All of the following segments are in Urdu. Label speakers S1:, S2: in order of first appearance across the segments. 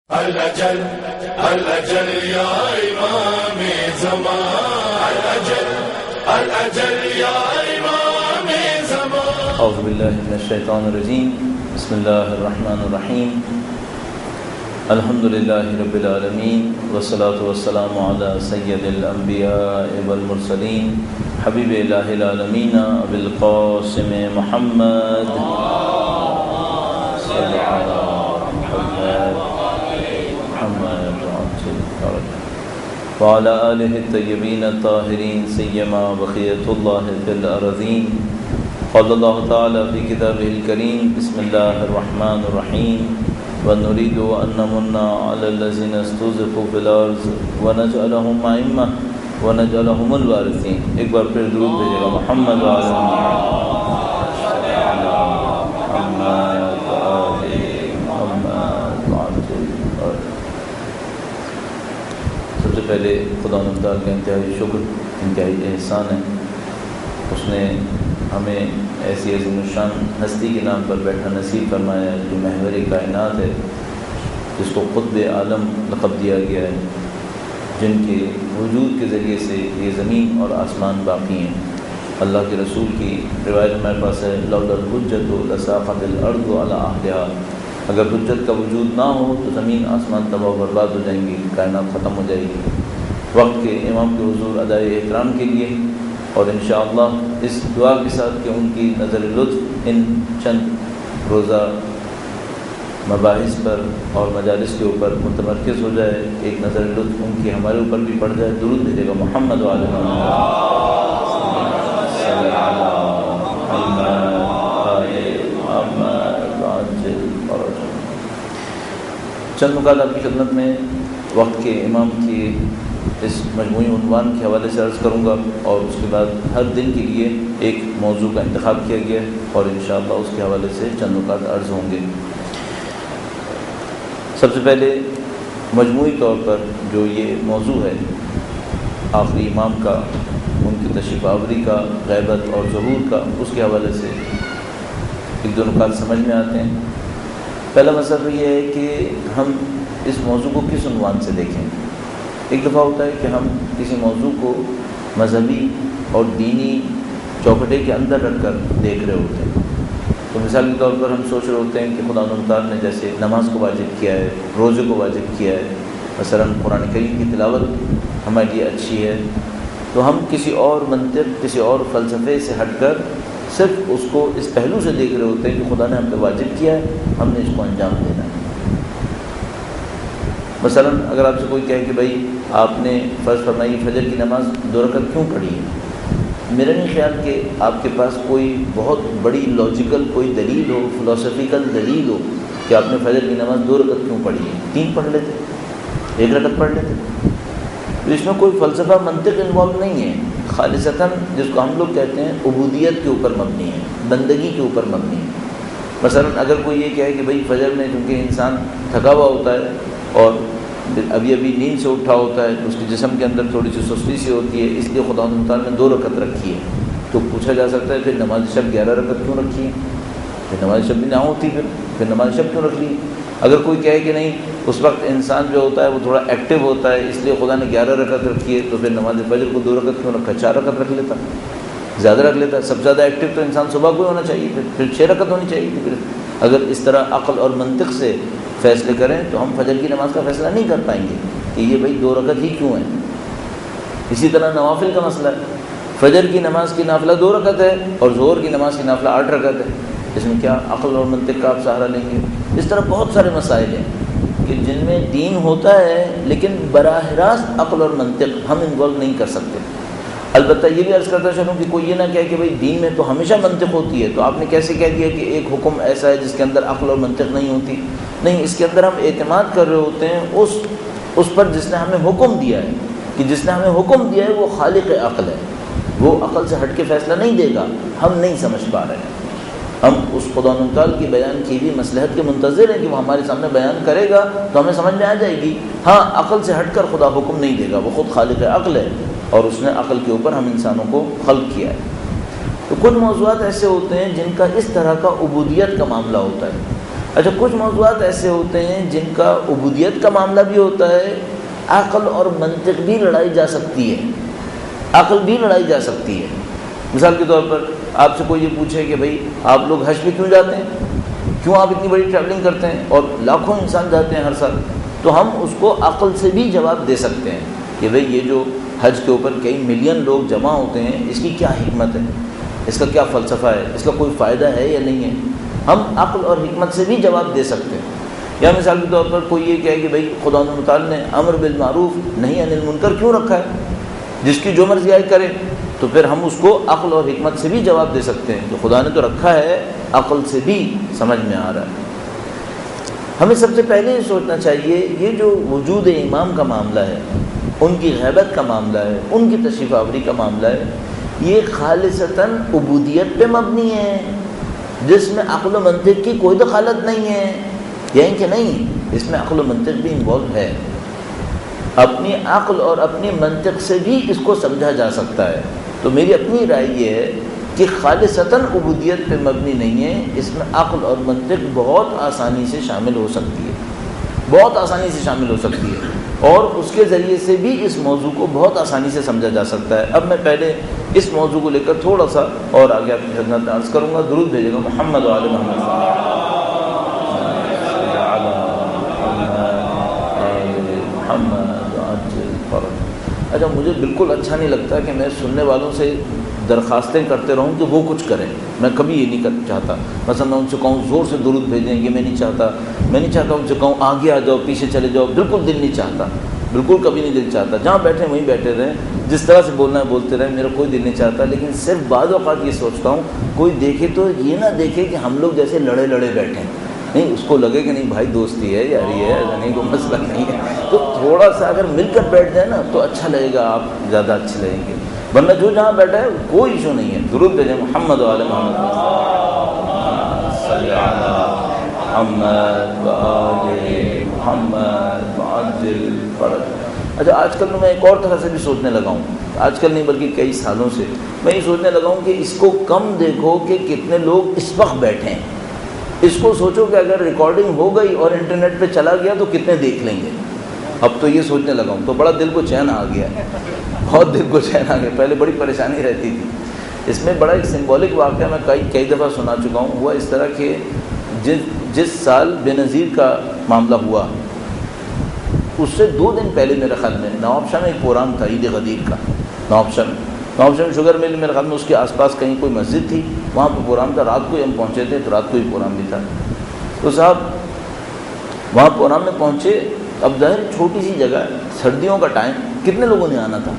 S1: الأجل الأجل يا إمام زمان، الأجل الأجل يا إمام زمان.
S2: أعوذ بالله من الشيطان الرجيم. بسم الله الرحمن الرحيم. الحمد لله رب العالمين، والصلاة والسلام على سيد الأنبياء والمرسلين حبيب الله العالمين أبي القاسم محمد صلى على محمد وعلى آله الطيبين الطاهرين سيما بقية الله في الأرضين. قال الله تعالى في كتابه الكريم: بسم الله الرحمن الرحيم. ونريد أن نمن على الذين استضعفوا في الأرض ونجعلهم أئمة ونجعلهم الوارثين. ایک بار پھر درود بھیجیے گا محمد وعلى سب سے پہلے خدا تعالیٰ کا انتہائی شکر، انتہائی احسان ہے. اس نے ہمیں ایسی عظیم الشان ہستی کے نام پر بیٹھا نصیب فرمایا ہے جو محور کائنات ہے، جس کو قطب عالم لقب دیا گیا ہے، جن کے وجود کے ذریعے سے یہ زمین اور آسمان باقی ہیں. اللہ کے رسول کی روایت ہمارے پاس ہے: لولا الحجۃ لساقط الارض علی اہلہا. اگر حجت کا وجود نہ ہو تو زمین آسمان تباہ و برباد ہو جائیں گی، کائنات ختم ہو جائے گی. وقت کے امام کے حضور ادائے احترام کے لیے اور انشاءاللہ اس دعا کے ساتھ کہ ان کی نظر لطف ان چند روزہ مباحث پر اور مجالس کے اوپر متمرکز ہو جائے، ایک نظر لطف ان کی ہمارے اوپر بھی پڑ جائے. درود بھیجے گا محمد وعلی چند نکات آپ کی خدمت میں وقت کے امام کی اس مجموعی عنوان کے حوالے سے عرض کروں گا، اور اس کے بعد ہر دن کے لیے ایک موضوع کا انتخاب کیا گیا ہے اور انشاءاللہ اس کے حوالے سے چند نکات عرض ہوں گے. سب سے پہلے مجموعی طور پر جو یہ موضوع ہے آخری امام کا، ان کی تشریف آوری کا، غیبت اور ظہور کا، اس کے حوالے سے ایک دو نکات سمجھ میں آتے ہیں. پہلا مسئلہ تو یہ ہے کہ ہم اس موضوع کو کس عنوان سے دیکھیں. ایک دفعہ ہوتا ہے کہ ہم کسی موضوع کو مذہبی اور دینی چوکھٹے کے اندر رکھ کر دیکھ رہے ہوتے ہیں. تو مثال کے طور پر ہم سوچ رہے ہوتے ہیں کہ خدا تعالیٰ نے جیسے نماز کو واجب کیا ہے، روزے کو واجب کیا ہے، مثلا قرآن کریم کی تلاوت ہمارے لیے اچھی ہے، تو ہم کسی اور منطق، کسی اور فلسفے سے ہٹ کر صرف اس کو اس پہلو سے دیکھ رہے ہوتے ہیں کہ خدا نے ہم پہ واجب کیا ہے، ہم نے اس کو انجام دینا ہے. مثلا اگر آپ سے کوئی کہے کہ بھائی آپ نے فرض فرمائی فجر کی نماز 2 رکعت کیوں پڑھی ہے، میرا نہیں خیال کہ آپ کے پاس کوئی بہت بڑی لاجیکل کوئی دلیل ہو، فلسفیکل دلیل ہو کہ آپ نے فجر کی نماز 2 رکعت کیوں پڑھی ہے. 3 پڑھ لیتے، 1 رکعت پڑھ لیتے. تو اس میں کوئی فلسفہ منطق انوالو نہیں ہے، خالصتاً جس کو ہم لوگ کہتے ہیں عبودیت کے اوپر مبنی ہے، بندگی کے اوپر مبنی ہے. مثلا اگر کوئی یہ کہے کہ بھائی فجر میں چونکہ انسان تھکا ہوا ہوتا ہے اور ابھی نیند سے اٹھا ہوتا ہے تو اس کے جسم کے اندر تھوڑی سی سستی سی ہوتی ہے، اس لیے خدا تعالیٰ نے 2 رکعت رکھی ہے. تو پوچھا جا سکتا ہے پھر نماز شب 11 رکعت کیوں رکھی ہے؟ پھر نماز شب بھی نہ ہوتی، پھر نماز شب کیوں رکھ لی؟ اگر کوئی کہے کہ نہیں اس وقت انسان جو ہوتا ہے وہ تھوڑا ایکٹیو ہوتا ہے اس لیے خدا نے 11 رکعت رکھی ہے، تو پھر نماز فجر کو 2 رکعت کیوں رکھا؟ 4 رکعت رکھ لیتا، زیادہ رکھ لیتا. سب سے زیادہ ایکٹیو تو انسان صبح کو ہونا چاہیے، پھر 6 رکعت ہونی چاہیے تھی. پھر اگر اس طرح عقل اور منطق سے فیصلے کریں تو ہم فجر کی نماز کا فیصلہ نہیں کر پائیں گے کہ یہ بھائی 2 رکعت ہی کیوں ہے. اسی طرح نوافل کا مسئلہ ہے، فجر کی نماز کی نافلہ 2 رکعت ہے اور ظہر کی نماز کی نافلہ 8 رکعت ہے. اس میں کیا عقل اور منطق کا آپ سہارا لیں گے؟ اس طرح بہت سارے مسائل ہیں کہ جن میں دین ہوتا ہے لیکن براہ راست عقل اور منطق ہم انوالو نہیں کر سکتے. البتہ یہ بھی عرض کرتا چلوں کہ کوئی یہ نہ کہے کہ بھائی دین میں تو ہمیشہ منطق ہوتی ہے، تو آپ نے کیسے کہہ دیا کہ ایک حکم ایسا ہے جس کے اندر عقل اور منطق نہیں ہوتی؟ نہیں، اس کے اندر ہم اعتماد کر رہے ہوتے ہیں اس پر جس نے ہمیں حکم دیا ہے، کہ جس نے ہمیں حکم دیا ہے وہ خالق عقل ہے، وہ عقل سے ہٹ کے فیصلہ نہیں دے گا. ہم نہیں سمجھ پا رہے ہیں، ہم اس خدا تعالیٰ کی بیان کی بھی مصلحت کے منتظر ہیں کہ وہ ہمارے سامنے بیان کرے گا تو ہمیں سمجھ میں آ جائے گی. ہاں، عقل سے ہٹ کر خدا حکم نہیں دے گا، وہ خود خالق عقل ہے اور اس نے عقل کے اوپر ہم انسانوں کو خلق کیا ہے. تو کچھ موضوعات ایسے ہوتے ہیں جن کا اس طرح کا عبودیت کا معاملہ ہوتا ہے. اچھا کچھ موضوعات ایسے ہوتے ہیں جن کا عبودیت کا معاملہ بھی ہوتا ہے، عقل اور منطق بھی لڑائی جا سکتی ہے، عقل بھی لڑائی جا سکتی ہے۔ مثال کے طور پر آپ سے کوئی یہ پوچھے کہ بھائی آپ لوگ حج پہ کیوں جاتے ہیں، کیوں آپ اتنی بڑی ٹریولنگ کرتے ہیں، اور لاکھوں انسان جاتے ہیں ہر سال، تو ہم اس کو عقل سے بھی جواب دے سکتے ہیں کہ بھئی یہ جو حج کے اوپر کئی ملین لوگ جمع ہوتے ہیں، اس کی کیا حکمت ہے، اس کا کیا فلسفہ ہے، اس کا کوئی فائدہ ہے یا نہیں ہے، ہم عقل اور حکمت سے بھی جواب دے سکتے ہیں۔ یا مثال کے طور پر کوئی یہ کہے کہ بھئی خدا متعال نے امر بالمعروف نہی عن المنکر کیوں رکھا ہے، جس کی جو مرضی آئے کرے، تو پھر ہم اس کو عقل اور حکمت سے بھی جواب دے سکتے ہیں کہ خدا نے تو رکھا ہے، عقل سے بھی سمجھ میں آ رہا ہے۔ ہمیں سب سے پہلے یہ سوچنا چاہیے یہ جو وجود امام کا معاملہ ہے، ان کی غیبت کا معاملہ ہے، ان کی تشریف آوری کا معاملہ ہے، یہ خالصتاً عبودیت پہ مبنی ہے، جس میں عقل و منطق کی کوئی دخالت نہیں ہے، یعنی کہ نہیں، اس میں عقل و منطق بھی انوالو ہے، اپنی عقل اور اپنی منطق سے بھی اس کو سمجھا جا سکتا ہے۔ تو میری اپنی رائے یہ ہے کہ خالصتاً عبودیت پہ مبنی نہیں ہے، اس میں عقل اور منطق بہت آسانی سے شامل ہو سکتی ہے، بہت آسانی سے شامل ہو سکتی ہے، اور اس کے ذریعے سے بھی اس موضوع کو بہت آسانی سے سمجھا جا سکتا ہے۔ اب میں پہلے اس موضوع کو لے کر تھوڑا سا اور آگے آپ کی خدمت میں عرض کروں گا۔ درود بھیجے گا محمد و آل محمد۔ اچھا مجھے بالکل اچھا نہیں لگتا کہ میں سننے والوں سے درخواستیں کرتے رہوں کہ وہ کچھ کریں، میں کبھی یہ نہیں چاہتا۔ مثلا میں ان سے کہوں زور سے درود بھیجیں، یہ میں نہیں چاہتا، میں نہیں چاہتا ان سے کہوں آگے آ جاؤ پیچھے چلے جاؤ، بالکل دل نہیں چاہتا، بالکل کبھی نہیں دل چاہتا۔ جہاں بیٹھے وہیں بیٹھے رہیں، جس طرح سے بولنا ہے بولتے رہیں، میرا کوئی دل نہیں چاہتا۔ لیکن صرف بعض اوقات یہ سوچتا ہوں کوئی دیکھے تو یہ نہ دیکھے کہ ہم لوگ جیسے لڑے لڑے بیٹھے ہیں، نہیں، اس کو لگے کہ نہیں بھائی دوستی ہے، یاری ہے، ایسا نہیں، کوئی مسئلہ نہیں ہے۔ تو تھوڑا سا اگر مل کر بیٹھ جائے نا تو اچھا لگے گا، آپ زیادہ اچھے لگیں گے، ورنہ جو جہاں بیٹھا ہے کوئی ایشو نہیں ہے۔ درود بھیجیں محمد و آل محمد، صلی علی محمد و آل محمد وعجل فرج۔ اچھا آج کل میں ایک اور طرح سے بھی سوچنے لگا ہوں، آج کل نہیں بلکہ کئی سالوں سے میں یہ سوچنے لگا ہوں کہ اس کو کم دیکھو کہ کتنے لوگ اس وقت بیٹھے ہیں، اس کو سوچو کہ اگر ریکارڈنگ ہو گئی اور انٹرنیٹ پہ چلا گیا تو کتنے دیکھ لیں گے۔ اب تو یہ سوچنے لگا ہوں تو بڑا دل کو چین آ گیا، بہت دل کو چین آ گیا، پہلے بڑی پریشانی رہتی تھی۔ اس میں بڑا ایک سمبولک واقعہ میں کئی دفعہ سنا چکا ہوں، ہوا اس طرح کہ جس سال بے نظیر کا معاملہ ہوا اس سے 2 دن پہلے میرے خیال میں نواب شاہ میں ایک پروگرام تھا عید غدیر کا، نواب شاہ میں شوگر مل، میرے خیال میں اس کے آس پاس کہیں کوئی مسجد تھی، وہاں پہ پروگرام تھا، رات کو ہی ہم پہنچے تھے تو رات کو ہی پروگرام بھی تھا۔ تو صاحب وہاں پروگرام میں پہنچے، اب ظاہر چھوٹی سی جگہ، سردیوں کا ٹائم، کتنے لوگوں نے آنا تھا؟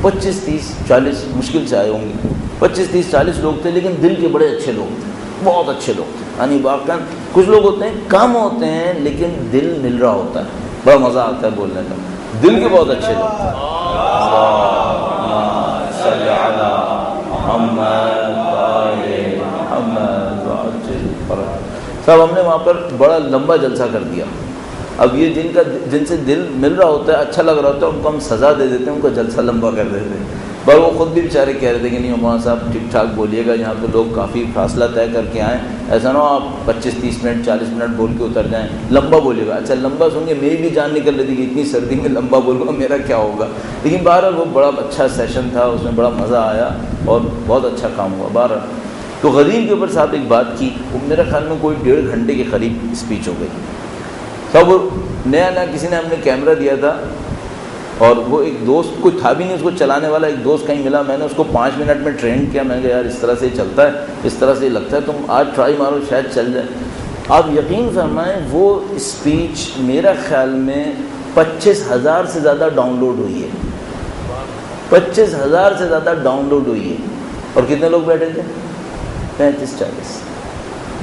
S2: 25 30 40 مشکل سے آئے ہوں گے، 25 30 40 لوگ تھے، لیکن دل کے بڑے اچھے لوگ تھے، بہت اچھے لوگ تھے، یعنی واقعاً کچھ لوگ ہوتے ہیں کم ہوتے ہیں لیکن دل مل رہا ہوتا ہے، بڑا مزہ آتا ہے بولنے کا، دل کے بہت اچھے لوگ تھے۔ صلی علی محمد وآل محمد وعجل فرج۔ صاحب ہم نے وہاں پر بڑا لمبا جلسہ کر دیا۔ اب یہ جن سے دل مل رہا ہوتا ہے، اچھا لگ رہا ہوتا ہے، ان کو ہم سزا دے دیتے ہیں، ان کو جلسہ لمبا کر دیتے ہیں، پر وہ خود بھی بیچارے کہہ رہے تھے کہ نہیں مولانا صاحب ٹھیک ٹھاک بولیے گا، یہاں پہ لوگ کافی فاصلہ طے کر کے آئیں، ایسا نہ ہو آپ 25 30 منٹ 40 منٹ بول کے اتر جائیں، لمبا بولیے گا۔ اچھا لمبا سن کے میری بھی جان نکل رہی تھی کہ اتنی سردی میں لمبا بولوں گا میرا کیا ہوگا، لیکن بہرحال وہ بڑا اچھا سیشن تھا، اس میں بڑا مزہ آیا اور بہت اچھا کام ہوا بہرحال۔ تو غدیر کے اوپر صاحب ایک بات کی، وہ میرے خیال میں کوئی 1.5 گھنٹے کے قریب اسپیچ ہو گئی۔ تب نیا کسی نے ہم نے کیمرہ دیا تھا، اور وہ ایک دوست کوئی تھا بھی نہیں اس کو چلانے والا، ایک دوست کہیں ملا، میں نے اس کو 5 منٹ میں ٹرین کیا، میں نے کہا یار اس طرح سے چلتا ہے، اس طرح سے لگتا ہے، تم آج ٹرائی مارو شاید چل جائے۔ آپ یقین فرمائیں وہ اسپیچ میرا خیال میں 25,000 سے زیادہ ڈاؤن لوڈ ہوئی ہے، 25,000 سے زیادہ ڈاؤن لوڈ ہوئی ہے، اور کتنے لوگ بیٹھے تھے؟ 35 40۔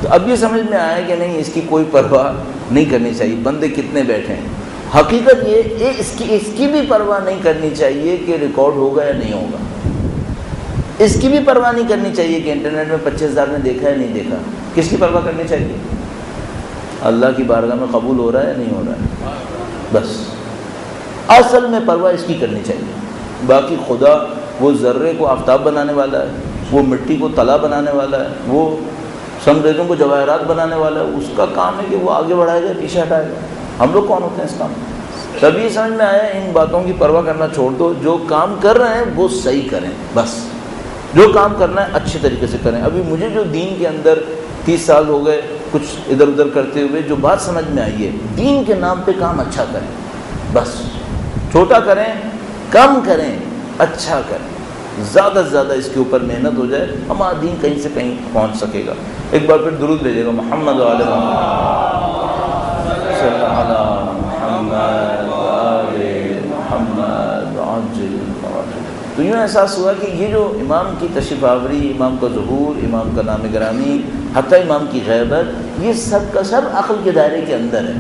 S2: تو اب یہ سمجھ میں آیا کہ نہیں، اس کی کوئی پرواہ نہیں کرنی چاہیے، بندے کتنے بیٹھے ہیں۔ حقیقت یہ اس کی بھی پرواہ نہیں کرنی چاہیے کہ ریکارڈ ہوگا یا نہیں ہوگا، اس کی بھی پرواہ نہیں کرنی چاہیے کہ انٹرنیٹ میں 25,000 نے دیکھا ہے نہیں دیکھا۔ کس کی پرواہ کرنی چاہیے؟ اللہ کی بارگاہ میں قبول ہو رہا ہے یا نہیں ہو رہا ہے، بس اصل میں پرواہ اس کی کرنی چاہیے۔ باقی خدا وہ ذرے کو آفتاب بنانے والا ہے، وہ مٹی کو تلا بنانے والا ہے، وہ انگریزوں کو جواہرات بنانے والا ہے، اس کا کام ہے کہ وہ آگے بڑھائے گا پیچھے ہٹائے گا. ہم لوگ کون ہوتے ہیں اس کام میں؟ تبھی سمجھ میں آیا ان باتوں کی پرواہ کرنا چھوڑ دو، جو کام کر رہے ہیں وہ صحیح کریں، بس جو کام کرنا ہے اچھے طریقے سے کریں. ابھی مجھے جو دین کے اندر 30 سال ہو گئے کچھ ادھر ادھر کرتے ہوئے، جو بات سمجھ میں آئی ہے، دین کے نام پہ کام اچھا کریں، بس چھوٹا کریں، کم کریں، اچھا کریں، زیادہ سے زیادہ اس کے اوپر محنت ہو جائے، ہمارا دین کہیں سے کہیں پہنچ سکے گا. ایک بار پھر درود بھیجے گا محمد وعلی محمد صلی اللہ علیہ محمد وعلی محمد عاجل. تو یوں احساس ہوا کہ یہ جو امام کی تشریف آوری، امام کا ظہور، امام کا نام گرامی، حتیٰ امام کی غیبت، یہ سب کا سب عقل کے دائرے کے اندر ہے.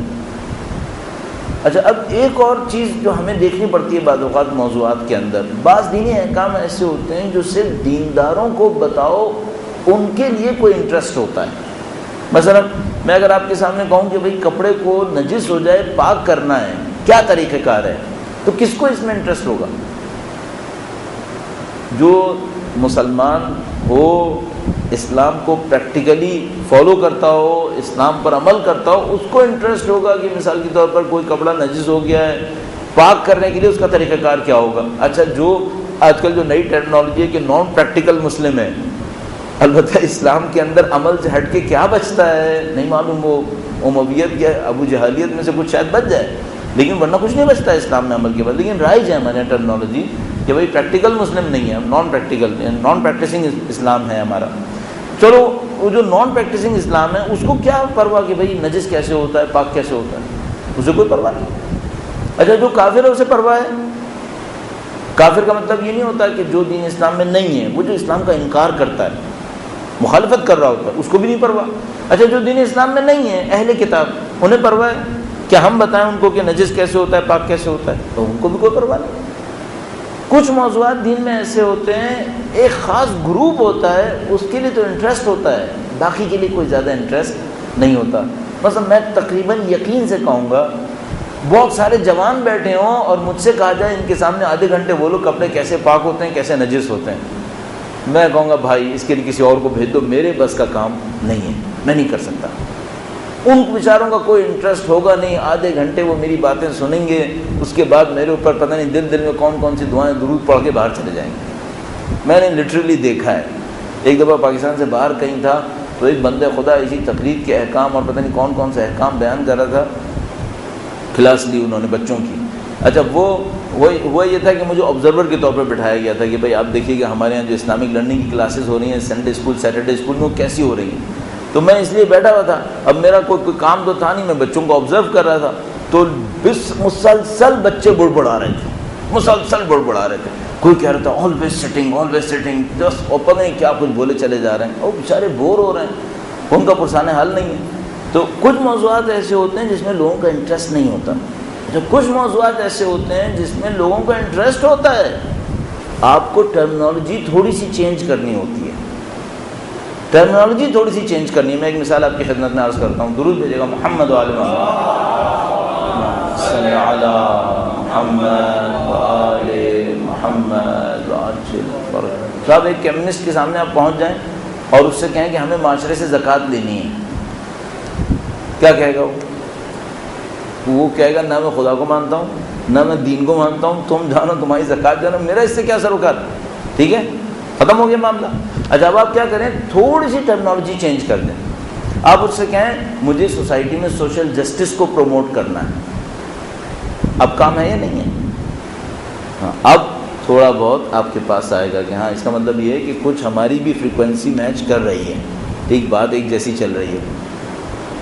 S2: اچھا، اب ایک اور چیز جو ہمیں دیکھنی پڑتی ہے بعض اوقات موضوعات کے اندر، بعض دینی احکام ایسے ہوتے ہیں جو صرف دینداروں کو بتاؤ، ان کے لیے کوئی انٹرسٹ ہوتا ہے. مثلا میں اگر آپ کے سامنے کہوں کہ بھئی کپڑے کو نجس ہو جائے پاک کرنا ہے، کیا طریقہ کار ہے، تو کس کو اس میں انٹرسٹ ہوگا؟ جو مسلمان ہو، اسلام کو پریکٹیکلی فالو کرتا ہو، اسلام پر عمل کرتا ہو، اس کو انٹرسٹ ہوگا کہ مثال کے طور پر کوئی کپڑا نجس ہو گیا ہے، پاک کرنے کے لیے اس کا طریقہ کار کیا ہوگا. اچھا، جو آج کل جو نئی ٹیکنالوجی ہے کہ نان پریکٹیکل مسلم ہے، البتہ اسلام کے اندر عمل سے ہٹ کے کیا بچتا ہے نہیں معلوم، وہ امویت یا ابو جہالیت میں سے کچھ شاید بچ جائے، لیکن ورنہ کچھ نہیں بچتا ہے اسلام میں عمل کے بعد. لیکن رائج ہے ہمارے ٹیکنالوجی کہ بھائی پریکٹیکل مسلم نہیں ہے، نان پریکٹیکل، نان پریکٹسنگ اسلام ہے ہمارا. چلو، وہ جو نان پریکٹسنگ اسلام ہے اس کو کیا پرواہ کہ بھئی نجس کیسے ہوتا ہے، پاک کیسے ہوتا ہے، اسے کوئی پرواہ نہیں. اچھا، جو کافر ہے اسے پرواہ ہے. کافر کا مطلب یہ نہیں ہوتا کہ جو دین اسلام میں نہیں ہے، وہ جو اسلام کا انکار کرتا ہے، مخالفت کر رہا ہوتا ہے، اس کو بھی نہیں پرواہ. اچھا، جو دین اسلام میں نہیں ہے، اہل کتاب، انہیں پرواہ ہے کہ ہم بتائیں ان کو کہ نجس کیسے ہوتا ہے، پاک کیسے ہوتا ہے، تو ان کو بھی کوئی پرواہ نہیں. کچھ موضوعات دین میں ایسے ہوتے ہیں، ایک خاص گروپ ہوتا ہے اس کے لیے تو انٹرسٹ ہوتا ہے، باقی کے لیے کوئی زیادہ انٹرسٹ نہیں ہوتا. مثلا میں تقریباً یقین سے کہوں گا، بہت سارے جوان بیٹھے ہوں اور مجھ سے کہا جائے ان کے سامنے آدھے گھنٹے بولو کپڑے کیسے پاک ہوتے ہیں، کیسے نجس ہوتے ہیں، میں کہوں گا بھائی اس کے لیے کسی اور کو بھیج دو، میرے بس کا کام نہیں ہے، میں نہیں کر سکتا. ان بیچاروں کا کوئی انٹرسٹ ہوگا نہیں، آدھے گھنٹے وہ میری باتیں سنیں گے، اس کے بعد میرے اوپر پتہ نہیں دل میں کون کون سی دعائیں درود پڑھ کے باہر چلے جائیں گے. میں نے لٹرلی دیکھا ہے. ایک دفعہ پاکستان سے باہر کہیں تھا تو ایک بندے خدا اسی تقریر کے احکام اور پتہ نہیں کون کون سے احکام بیان کر رہا تھا، کلاس لی انہوں نے بچوں کی. اچھا، وہ یہ تھا کہ مجھے آبزرور کے طور پر بٹھایا گیا تھا کہ بھائی آپ دیکھیے کہ ہمارے یہاں جو اسلامک لرننگ کی کلاسز ہو رہی ہیں سنڈے اسکول، سیٹرڈے اسکول میں، وہ کیسی ہو رہی ہیں. تو میں اس لیے بیٹھا ہوا تھا، اب میرا کوئی کام تو تھا نہیں، میں بچوں کو آبزرو کر رہا تھا. تو مسلسل بچے بڑبڑا رہے تھے، مسلسل بڑبڑا رہے تھے. کوئی کہہ رہا تھا آلویز سٹنگ، جسٹ اوپن نہیں، کیا کچھ بولے چلے جا رہے ہیں، اور بیچارے بور ہو رہے ہیں، ان کا پرسان حل نہیں ہے. تو کچھ موضوعات ایسے ہوتے ہیں جس میں لوگوں کا انٹرسٹ نہیں ہوتا. جب کچھ موضوعات ایسے ہوتے ہیں جس میں لوگوں کا انٹرسٹ ہوتا ہے، آپ کو ٹرمنالوجی تھوڑی سی چینج کرنی ہوتی ہے، ٹرمنالوجی تھوڑی سی چینج کرنی ہے. میں ایک مثال آپ کی خدمت میں عرض کرتا ہوں. درود بھیجے گا محمد وعلی محمد صلی علی محمد وعلی محمد. صاحب، ایک کمیونسٹ کے سامنے آپ پہنچ جائیں اور اس سے کہیں کہ ہمیں معاشرے سے زکوٰۃ لینی ہے، کیا کہے گا وہ کہے گا نہ میں خدا کو مانتا ہوں نہ میں دین کو مانتا ہوں، تم جانو تمہاری زکوٰۃ جانو، میرا اس سے کیا سروکار. ٹھیک ہے، ختم ہو گیا معاملہ. اچھا، اب آپ کیا کریں، تھوڑی سی ٹرمنالوجی چینج کر دیں. آپ اس سے کہیں مجھے سوسائٹی میں سوشل جسٹس کو پروموٹ کرنا ہے. اب کام ہے یا نہیں ہے؟ ہاں، اب تھوڑا بہت آپ کے پاس آئے گا کہ ہاں اس کا مطلب یہ ہے کہ کچھ ہماری بھی فریکوینسی میچ کر رہی ہے، ٹھیک، بات ایک جیسی چل رہی ہے.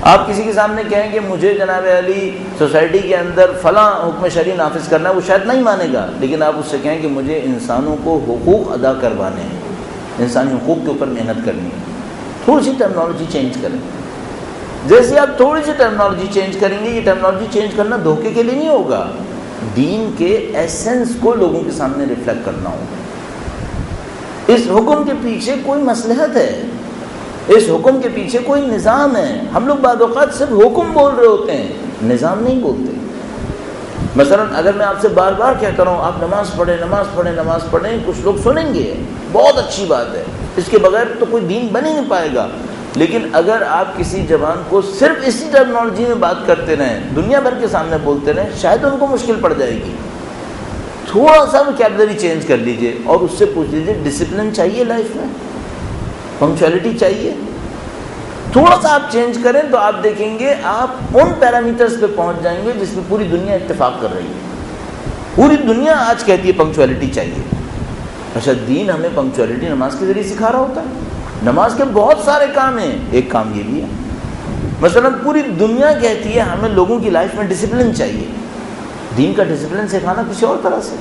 S2: آپ کسی کے سامنے کہیں کہ مجھے جناب علی سوسائٹی کے اندر فلاں حکم شرعی نافذ کرنا ہے، وہ شاید نہیں مانے گا، لیکن آپ اس سے کہیں کہ مجھے انسانوں کو حقوق ادا کروانے ہیں، انسانی حقوق کے اوپر محنت کرنی ہے. تھوڑی سی ٹرمنالوجی چینج کریں. جیسے آپ تھوڑی سی ٹرمنالوجی چینج کریں گے، یہ ٹرمنالوجی چینج کرنا دھوکے کے لیے نہیں ہوگا، دین کے ایسنس کو لوگوں کے سامنے ریفلیکٹ کرنا ہوگا. اس حکم کے پیچھے کوئی مصلحت ہے، اس حکم کے پیچھے کوئی نظام ہے. ہم لوگ بعض اوقات صرف حکم بول رہے ہوتے ہیں، نظام نہیں بولتے. مثلا اگر میں آپ سے بار بار کہتا رہا ہوں آپ نماز پڑھیں، کچھ لوگ سنیں گے، بہت اچھی بات ہے، اس کے بغیر تو کوئی دین بن ہی نہیں پائے گا. لیکن اگر آپ کسی جوان کو صرف اسی ٹرمنالوجی میں بات کرتے رہیں، دنیا بھر کے سامنے بولتے رہیں، شاید ان کو مشکل پڑ جائے گی. تھوڑا سا ویکیبلری چینج کر لیجئے اور اس سے پوچھ لیجئے ڈسپلن چاہیے لائف میں، پنکچویلٹی چاہیے. تھوڑا سا آپ چینج کریں تو آپ دیکھیں گے آپ ان پیرامیٹرز پہ پہنچ جائیں گے جس پہ پوری دنیا اتفاق کر رہی ہے. پوری دنیا آج کہتی ہے پنکچویلٹی چاہیے. اچھا، دین ہمیں پنکچویلٹی نماز کے ذریعے سکھا رہا ہوتا ہے. نماز کے بہت سارے کام ہیں، ایک کام یہ بھی ہے. مثلا پوری دنیا کہتی ہے ہمیں لوگوں کی لائف میں ڈسپلن چاہیے. دین کا ڈسپلن سکھانا کسی اور طرح سے.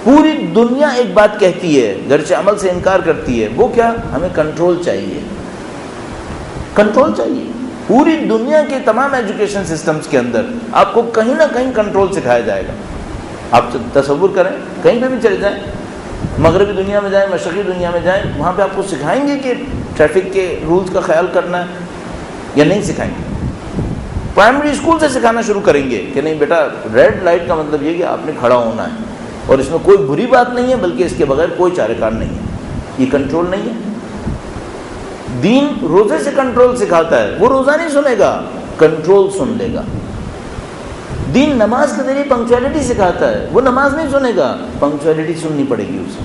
S2: پوری دنیا ایک بات کہتی ہے، گرچہ عمل سے انکار کرتی ہے، وہ کیا؟ ہمیں کنٹرول چاہیے. کنٹرول چاہیے. پوری دنیا کے تمام ایجوکیشن سسٹمز کے اندر آپ کو کہیں نہ کہیں کنٹرول سکھایا جائے گا. آپ تصور کریں، کہیں پہ بھی چلے جائیں، مغربی دنیا میں جائیں، مشرقی دنیا میں جائیں، وہاں پہ آپ کو سکھائیں گے کہ ٹریفک کے رولز کا خیال کرنا ہے یا نہیں سکھائیں گے؟ پرائمری اسکول سے سکھانا شروع کریں گے کہ نہیں بیٹا، ریڈ لائٹ کا مطلب یہ کہ آپ نے کھڑا ہونا ہے، اور اس میں کوئی بری بات نہیں ہے، بلکہ اس کے بغیر کوئی چارہ کار نہیں ہے. یہ کنٹرول نہیں ہے. دین روزے سے کنٹرول سکھاتا ہے. وہ روزہ نہیں سنے گا، کنٹرول سن لے گا. دین نماز کے ذریعے پنکچویلٹی سکھاتا ہے. وہ نماز نہیں سنے گا، پنکچویلٹی سننی پڑے گی اسے.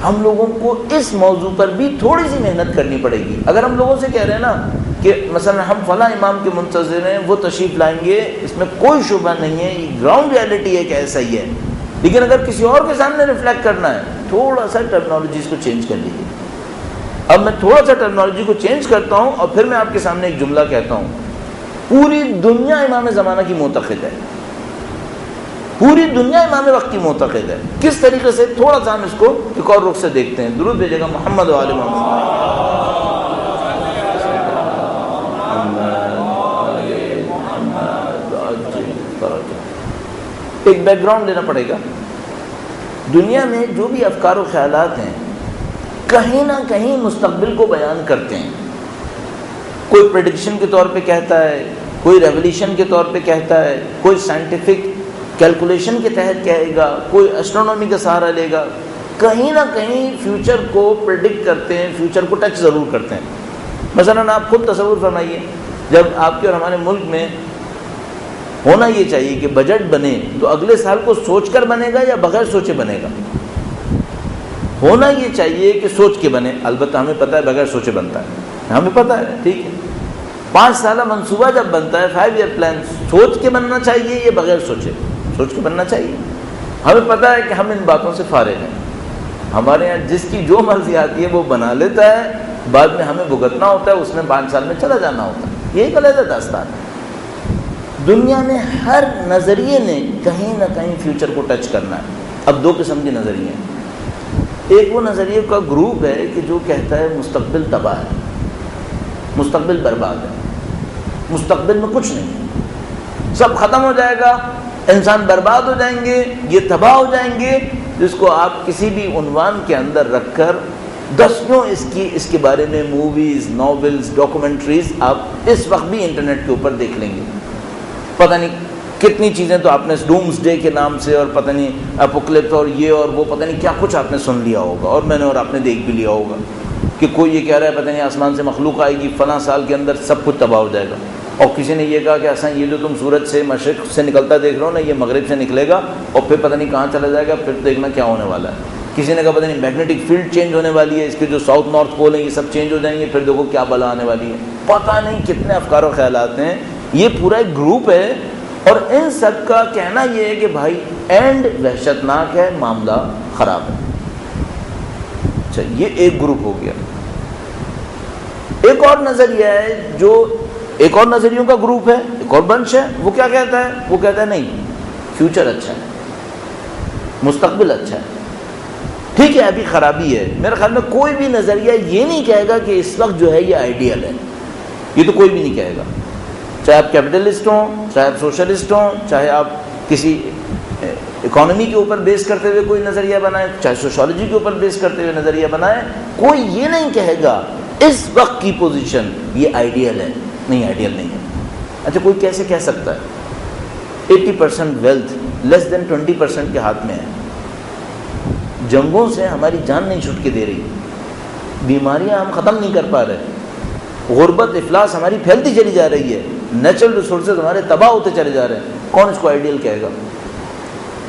S2: ہم لوگوں کو اس موضوع پر بھی تھوڑی سی محنت کرنی پڑے گی. اگر ہم لوگوں سے کہہ رہے ہیں نا کہ مثلا ہم فلاں امام کے منتظر ہیں، وہ تشریف لائیں گے، اس میں کوئی شبہ نہیں ہے، یہ گراؤنڈ ریالٹی ہے کہ ایسا ہی ہے. لیکن اگر کسی اور کے سامنے ریفلیکٹ کرنا ہے، تھوڑا سا ٹرمنالوجیز کو چینج کر لیجیے. اب میں تھوڑا سا ٹرمنالوجی کو چینج کرتا ہوں اور پھر میں آپ کے سامنے ایک جملہ کہتا ہوں. پوری دنیا امام زمانہ کی معتقد ہے، پوری دنیا امام وقت کی معتقد ہے. کس طریقے سے؟ تھوڑا سا ہم اس کو ایک اور رخ سے دیکھتے ہیں. درود بھیجے گا محمد و آل محمد. ایک بیک گراؤنڈ لینا پڑے گا. دنیا میں جو بھی افکار و خیالات ہیں کہیں نہ کہیں مستقبل کو بیان کرتے ہیں. کوئی پریڈکشن کے طور پہ کہتا ہے، کوئی ریولیوشن کے طور پہ کہتا ہے، کوئی سائنٹیفک کیلکولیشن کے تحت کہے گا، کوئی اسٹرونومی کا سہارا لے گا. کہیں نہ کہیں فیوچر کو پریڈکٹ کرتے ہیں، فیوچر کو ٹچ ضرور کرتے ہیں. مثلا آپ خود تصور فرمائیے، جب آپ کے اور ہمارے ملک میں ہونا یہ چاہیے کہ بجٹ بنے تو اگلے سال کو سوچ کر بنے گا یا بغیر سوچے بنے گا؟ ہونا یہ چاہیے کہ سوچ کے بنے. البتہ ہمیں پتہ ہے بغیر سوچے بنتا ہے، ہمیں پتہ ہے، ٹھیک ہے. 5 سالہ منصوبہ جب بنتا ہے، 5 ایئر پلان، سوچ کے بننا چاہیے یا بغیر سوچے؟ سوچ کے بننا چاہیے. ہمیں پتہ ہے کہ ہم ان باتوں سے فارغ ہیں. ہمارے یہاں جس کی جو مرضی آتی ہے وہ بنا لیتا ہے، بعد میں ہمیں بھگتنا ہوتا ہے، اس نے 5 سال میں چلا جانا ہوتا ہے. یہ ایک علیحدہ داستان ہے. دنیا میں ہر نظریے نے کہیں نہ کہیں فیوچر کو ٹچ کرنا ہے. اب 2 قسم کے نظریے ہیں. ایک وہ نظریے کا گروپ ہے کہ جو کہتا ہے مستقبل تباہ ہے، مستقبل برباد ہے، مستقبل میں کچھ نہیں ہے، سب ختم ہو جائے گا، انسان برباد ہو جائیں گے، یہ تباہ ہو جائیں گے. جس کو آپ کسی بھی عنوان کے اندر رکھ کر دسیوں اس کے بارے میں موویز، ناولز، ڈاکومنٹریز آپ اس وقت بھی انٹرنیٹ کے اوپر دیکھ لیں گے. پتہ نہیں کتنی چیزیں تو آپ نے ڈومز ڈے کے نام سے، اور پتہ نہیں اپوکلپس اور یہ اور وہ، پتہ نہیں کیا کچھ آپ نے سن لیا ہوگا، اور میں نے اور آپ نے دیکھ بھی لیا ہوگا کہ کوئی یہ کہہ رہا ہے پتہ نہیں آسمان سے مخلوق آئے گی، فلاں سال کے اندر سب کچھ تباہ ہو جائے گا. اور کسی نے یہ کہا کہ ایسا یہ جو تم سورج سے مشرق سے نکلتا دیکھ رہے ہو نا، یہ مغرب سے نکلے گا اور پھر پتہ نہیں کہاں چلا جائے گا، پھر دیکھنا کیا ہونے والا ہے. کسی نے کہا پتہ نہیں میگنیٹک فیلڈ چینج ہونے والی ہے، اس کے جو ساؤتھ نارتھ پول ہیں یہ سب چینج ہو جائیں گے، پھر دیکھو کیا بلا آنے والی ہے. پتہ نہیں کتنے افکار و خیالات ہیں. یہ پورا ایک گروپ ہے، اور ان سب کا کہنا یہ ہے کہ بھائی اینڈ وحشت ناک ہے، معاملہ خراب ہے. اچھا، یہ ایک گروپ ہو گیا. ایک اور نظریہ ہے، جو ایک اور نظریوں کا گروپ ہے، ایک اور بنچ ہے. وہ کیا کہتا ہے؟ وہ کہتا ہے نہیں، فیوچر اچھا ہے، مستقبل اچھا ہے. ٹھیک ہے، ابھی خرابی ہے. میرے خیال میں کوئی بھی نظریہ یہ نہیں کہے گا کہ اس وقت جو ہے یہ آئیڈیل ہے. یہ تو کوئی بھی نہیں کہے گا، چاہے آپ کیپٹلسٹ ہوں، چاہے آپ سوشلسٹ ہوں، چاہے آپ کسی اکانومی کے اوپر بیس کرتے ہوئے کوئی نظریہ بنائیں، چاہے سوشالوجی کے اوپر بیس کرتے ہوئے نظریہ بنائیں. کوئی یہ نہیں کہے گا اس وقت کی پوزیشن یہ آئیڈیل ہے. نہیں، آئیڈیل نہیں ہے. اچھا، کوئی کیسے کہہ سکتا ہے 80% ویلتھ لیس دین 20% کے ہاتھ میں ہے؟ جنگوں سے ہماری جان نہیں چھٹ کے دے رہی، بیماریاں ہم ختم نہیں کر پا رہے, غربت افلاس ہماری پھیلتی چلی جا رہی ہے, نیچرل ریسورسز ہمارے تباہ ہوتے چلے جا رہے ہیں. کون اس کو آئیڈیل کہے گا؟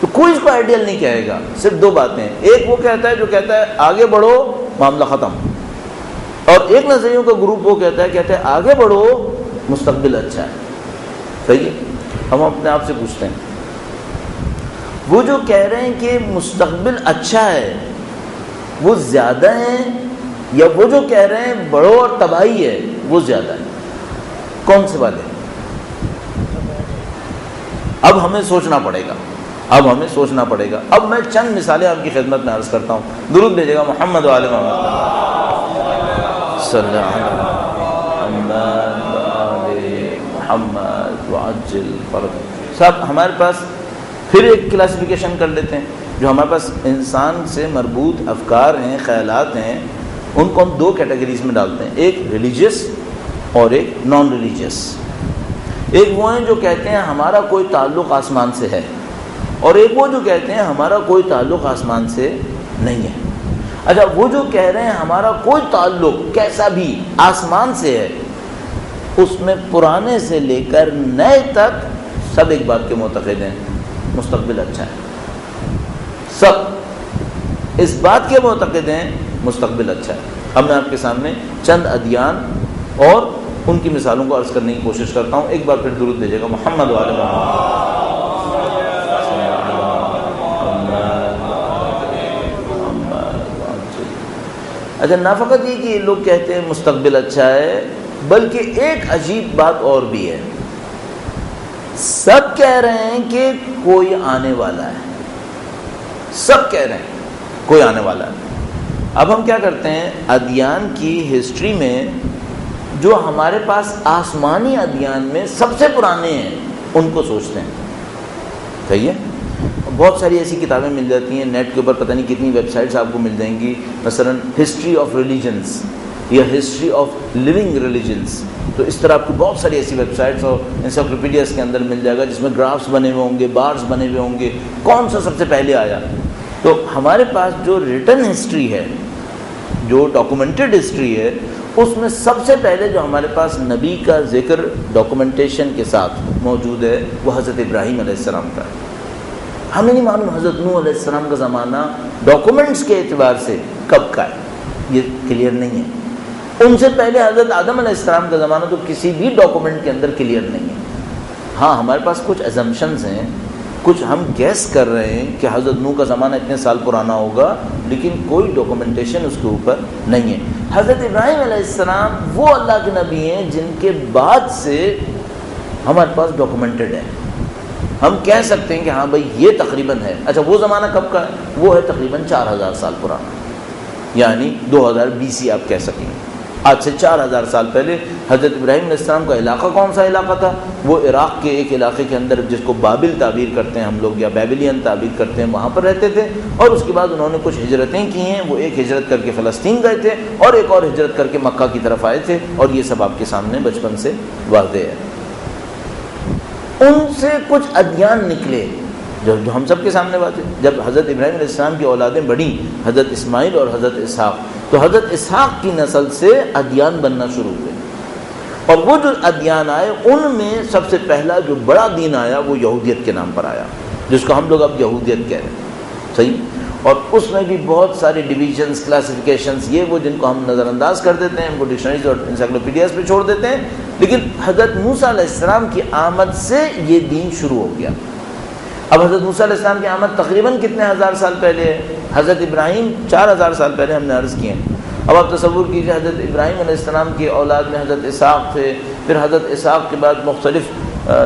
S2: تو کوئی اس کو آئیڈیل نہیں کہے گا. صرف دو باتیں ہیں, ایک وہ کہتا ہے جو کہتا ہے آگے بڑھو معاملہ ختم, اور ایک نظریوں کا گروپ وہ کہتا ہے آگے بڑھو مستقبل اچھا ہے. صحیح ہے. ہم اپنے آپ سے پوچھتے ہیں, وہ جو کہہ رہے ہیں کہ مستقبل اچھا ہے وہ زیادہ ہیں, یا وہ جو کہہ رہے ہیں بڑھو اور تباہی ہے وہ زیادہ ہے؟ کون سے والے؟ اب ہمیں سوچنا پڑے گا, اب میں چند مثالیں آپ کی خدمت میں عرض کرتا ہوں. درود بھیجے گا محمد وعلی محمد صلی اللہ علیہ محمد وعجل فرج. صاحب ہمارے پاس پھر ایک کلاسیفیکیشن کر لیتے ہیں. جو ہمارے پاس انسان سے مربوط افکار ہیں, خیالات ہیں, ان کو ہم دو کیٹیگریز میں ڈالتے ہیں, ایک ریلیجیس اور ایک نان ریلیجیس. ایک وہ ہیں جو کہتے ہیں ہمارا کوئی تعلق آسمان سے ہے, اور ایک وہ جو کہتے ہیں ہمارا کوئی تعلق آسمان سے نہیں ہے. اچھا, وہ جو کہہ رہے ہیں ہمارا کوئی تعلق کیسا بھی آسمان سے ہے, اس میں پرانے سے لے کر نئے تک سب ایک بات کے معتقد ہیں, مستقبل اچھا ہے. سب اس بات کے معتقد ہیں مستقبل اچھا ہے. اب میں آپ کے سامنے چند ادیان اور ان کی مثالوں کو عرض کرنے کی کوشش کرتا ہوں. ایک بار پھر درود بھیجیے گا محمد وعلی محمد. اچھا, نہ فقط یہ کہ یہ لوگ کہتے ہیں مستقبل اچھا ہے, بلکہ ایک عجیب بات اور بھی ہے. سب کہہ رہے ہیں کہ کوئی آنے والا ہے, سب کہہ رہے ہیں کوئی آنے والا ہے. اب ہم کیا کرتے ہیں, ادیان کی ہسٹری میں جو ہمارے پاس آسمانی ادیان میں سب سے پرانے ہیں ان کو سوچتے ہیں. صحیح ہے. بہت ساری ایسی کتابیں مل جاتی ہیں نیٹ کے اوپر, پتہ نہیں کتنی ویب سائٹس آپ کو مل جائیں گی, مثلا ہسٹری آف ریلیجنس یا ہسٹری آف لیونگ ریلیجنس. تو اس طرح آپ کو بہت ساری ایسی ویب سائٹس اور انسائکلوپیڈیاز کے اندر مل جائے گا جس میں گرافس بنے ہوئے ہوں گے, بارز بنے ہوئے ہوں گے, کون سا سب سے پہلے آیا. تو ہمارے پاس جو ریٹن ہسٹری ہے, جو ڈاکومنٹڈ ہسٹری ہے, اس میں سب سے پہلے جو ہمارے پاس نبی کا ذکر ڈاکومنٹیشن کے ساتھ موجود ہے وہ حضرت ابراہیم علیہ السلام کا ہے. ہمیں نہیں معلوم حضرت نوح علیہ السلام کا زمانہ ڈاکومنٹس کے اعتبار سے کب کا ہے, یہ کلیئر نہیں ہے. ان سے پہلے حضرت آدم علیہ السلام کا زمانہ تو کسی بھی ڈاکومنٹ کے اندر کلیئر نہیں ہے. ہاں, ہمارے پاس کچھ ایزمپشنز ہیں, کچھ ہم گیس کر رہے ہیں کہ حضرت نوح کا زمانہ اتنے سال پرانا ہوگا, لیکن کوئی ڈاکومنٹیشن اس کے اوپر نہیں ہے. حضرت ابراہیم علیہ السلام وہ اللہ کے نبی ہیں جن کے بعد سے ہمارے پاس ڈاکومنٹڈ ہے. ہم کہہ سکتے ہیں کہ ہاں بھائی یہ تقریباً ہے. اچھا, وہ زمانہ کب کا ہے؟ وہ ہے تقریباً 4000 سال پرانا, یعنی 2000 BC آپ کہہ سکیں. آج سے 4000 سال پہلے حضرت ابراہیم علیہ السلام کا علاقہ کون سا علاقہ تھا؟ وہ عراق کے ایک علاقے کے اندر جس کو بابل تعبیر کرتے ہیں ہم لوگ, یا بیبلین تعبیر کرتے ہیں, وہاں پر رہتے تھے. اور اس کے بعد انہوں نے کچھ ہجرتیں کی ہیں. وہ ایک ہجرت کر کے فلسطین گئے تھے اور ایک اور ہجرت کر کے مکہ کی طرف آئے تھے, اور یہ سب آپ کے سامنے بچپن سے واضح ہے. ان سے کچھ ادیان نکلے جو ہم سب کے سامنے بات ہے. جب حضرت ابراہیم علیہ السلام کی اولادیں بڑھیں, حضرت اسماعیل اور حضرت اسحاق, تو حضرت اسحاق کی نسل سے ادیان بننا شروع ہوئے. اور وہ جو ادیان آئے ان میں سب سے پہلا جو بڑا دین آیا وہ یہودیت کے نام پر آیا, جس کو ہم لوگ اب یہودیت کہہ رہے ہیں. صحیح. اور اس میں بھی بہت سارے ڈویژنس, کلاسیفیکیشنس, یہ وہ جن کو ہم نظر انداز کر دیتے ہیں, ان کو ڈکشنریز اور انسائکلوپیڈیاز پہ چھوڑ دیتے ہیں. لیکن حضرت موسیٰ علیہ السلام کی آمد سے یہ دین شروع ہو گیا. اب حضرت موسیٰ علیہ السلام کی آمد تقریباً کتنے ہزار سال پہلے ہے؟ حضرت ابراہیم 4000 سال پہلے ہم نے عرض کیے ہیں. اب آپ تصور کیجئے حضرت ابراہیم علیہ السلام کی اولاد میں حضرت اسحاق تھے, پھر حضرت اسحاق کے بعد مختلف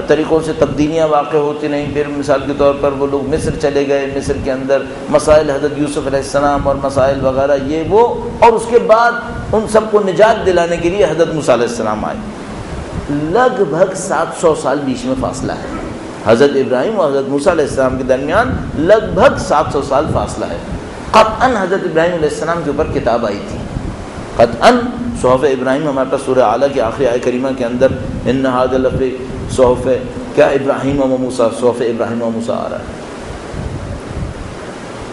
S2: طریقوں سے تبدیلیاں واقع ہوتی رہیں. پھر مثال کے طور پر وہ لوگ مصر چلے گئے, مصر کے اندر مسائل حضرت یوسف علیہ السلام اور مسائل وغیرہ یہ وہ, اور اس کے بعد ان سب کو نجات دلانے کے لیے حضرت موسیٰ علیہ السلام آئے. لگ بھگ 700 سال بیچ میں فاصلہ ہے. حضرت ابراہیم اور حضرت موسیٰ علیہ السلام کے درمیان لگ بھگ 700 سال فاصلہ ہے. قطعاً حضرت ابراہیم علیہ السلام کے اوپر کتاب آئی تھی, قطعاً صحف ابراہیم. ہمارے پاس سورہ اعلیٰ کی آخری آیت کریمہ کے اندر ان ھذا لفی صحف کیا ابراہیم و موسیٰ, صحف ابراہیم و موسیٰ آ رہا ہے.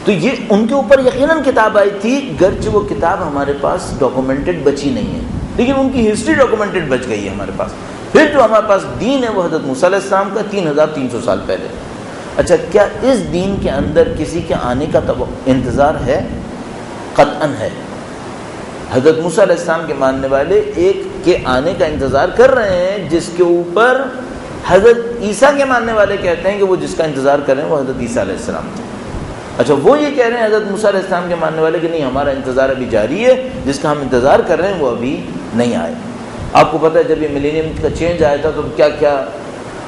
S2: تو یہ ان کے اوپر یقیناً کتاب آئی تھی، گرچہ وہ کتاب ہمارے پاس ڈاکومنٹڈ بچی نہیں ہے، لیکن ان کی ہسٹری ڈاکومنٹڈ بچ گئی ہے ہمارے پاس۔ پھر جو ہمارے پاس دین ہے وہ حضرت موسیٰ علیہ السلام کا 3300 سال پہلے۔ اچھا، کیا اس دین کے اندر کسی کے آنے کا انتظار ہے؟ قطعاً ہے۔ حضرت موسیٰ علیہ السلام کے ماننے والے ایک کے آنے کا انتظار کر رہے ہیں، جس کے اوپر حضرت عیسیٰ کے ماننے والے کہتے ہیں کہ وہ جس کا انتظار کر رہے ہیں وہ حضرت عیسیٰ علیہ السلام تھے۔ اچھا، وہ یہ کہہ رہے ہیں حضرت موسیٰ علیہ السلام کے ماننے والے کہ نہیں، ہمارا انتظار ابھی جاری ہے، جس کا ہم انتظار کر رہے ہیں وہ ابھی نہیں آئے۔ آپ کو پتہ ہے جب یہ ملینیم کا چینج آیا تھا تو کیا کیا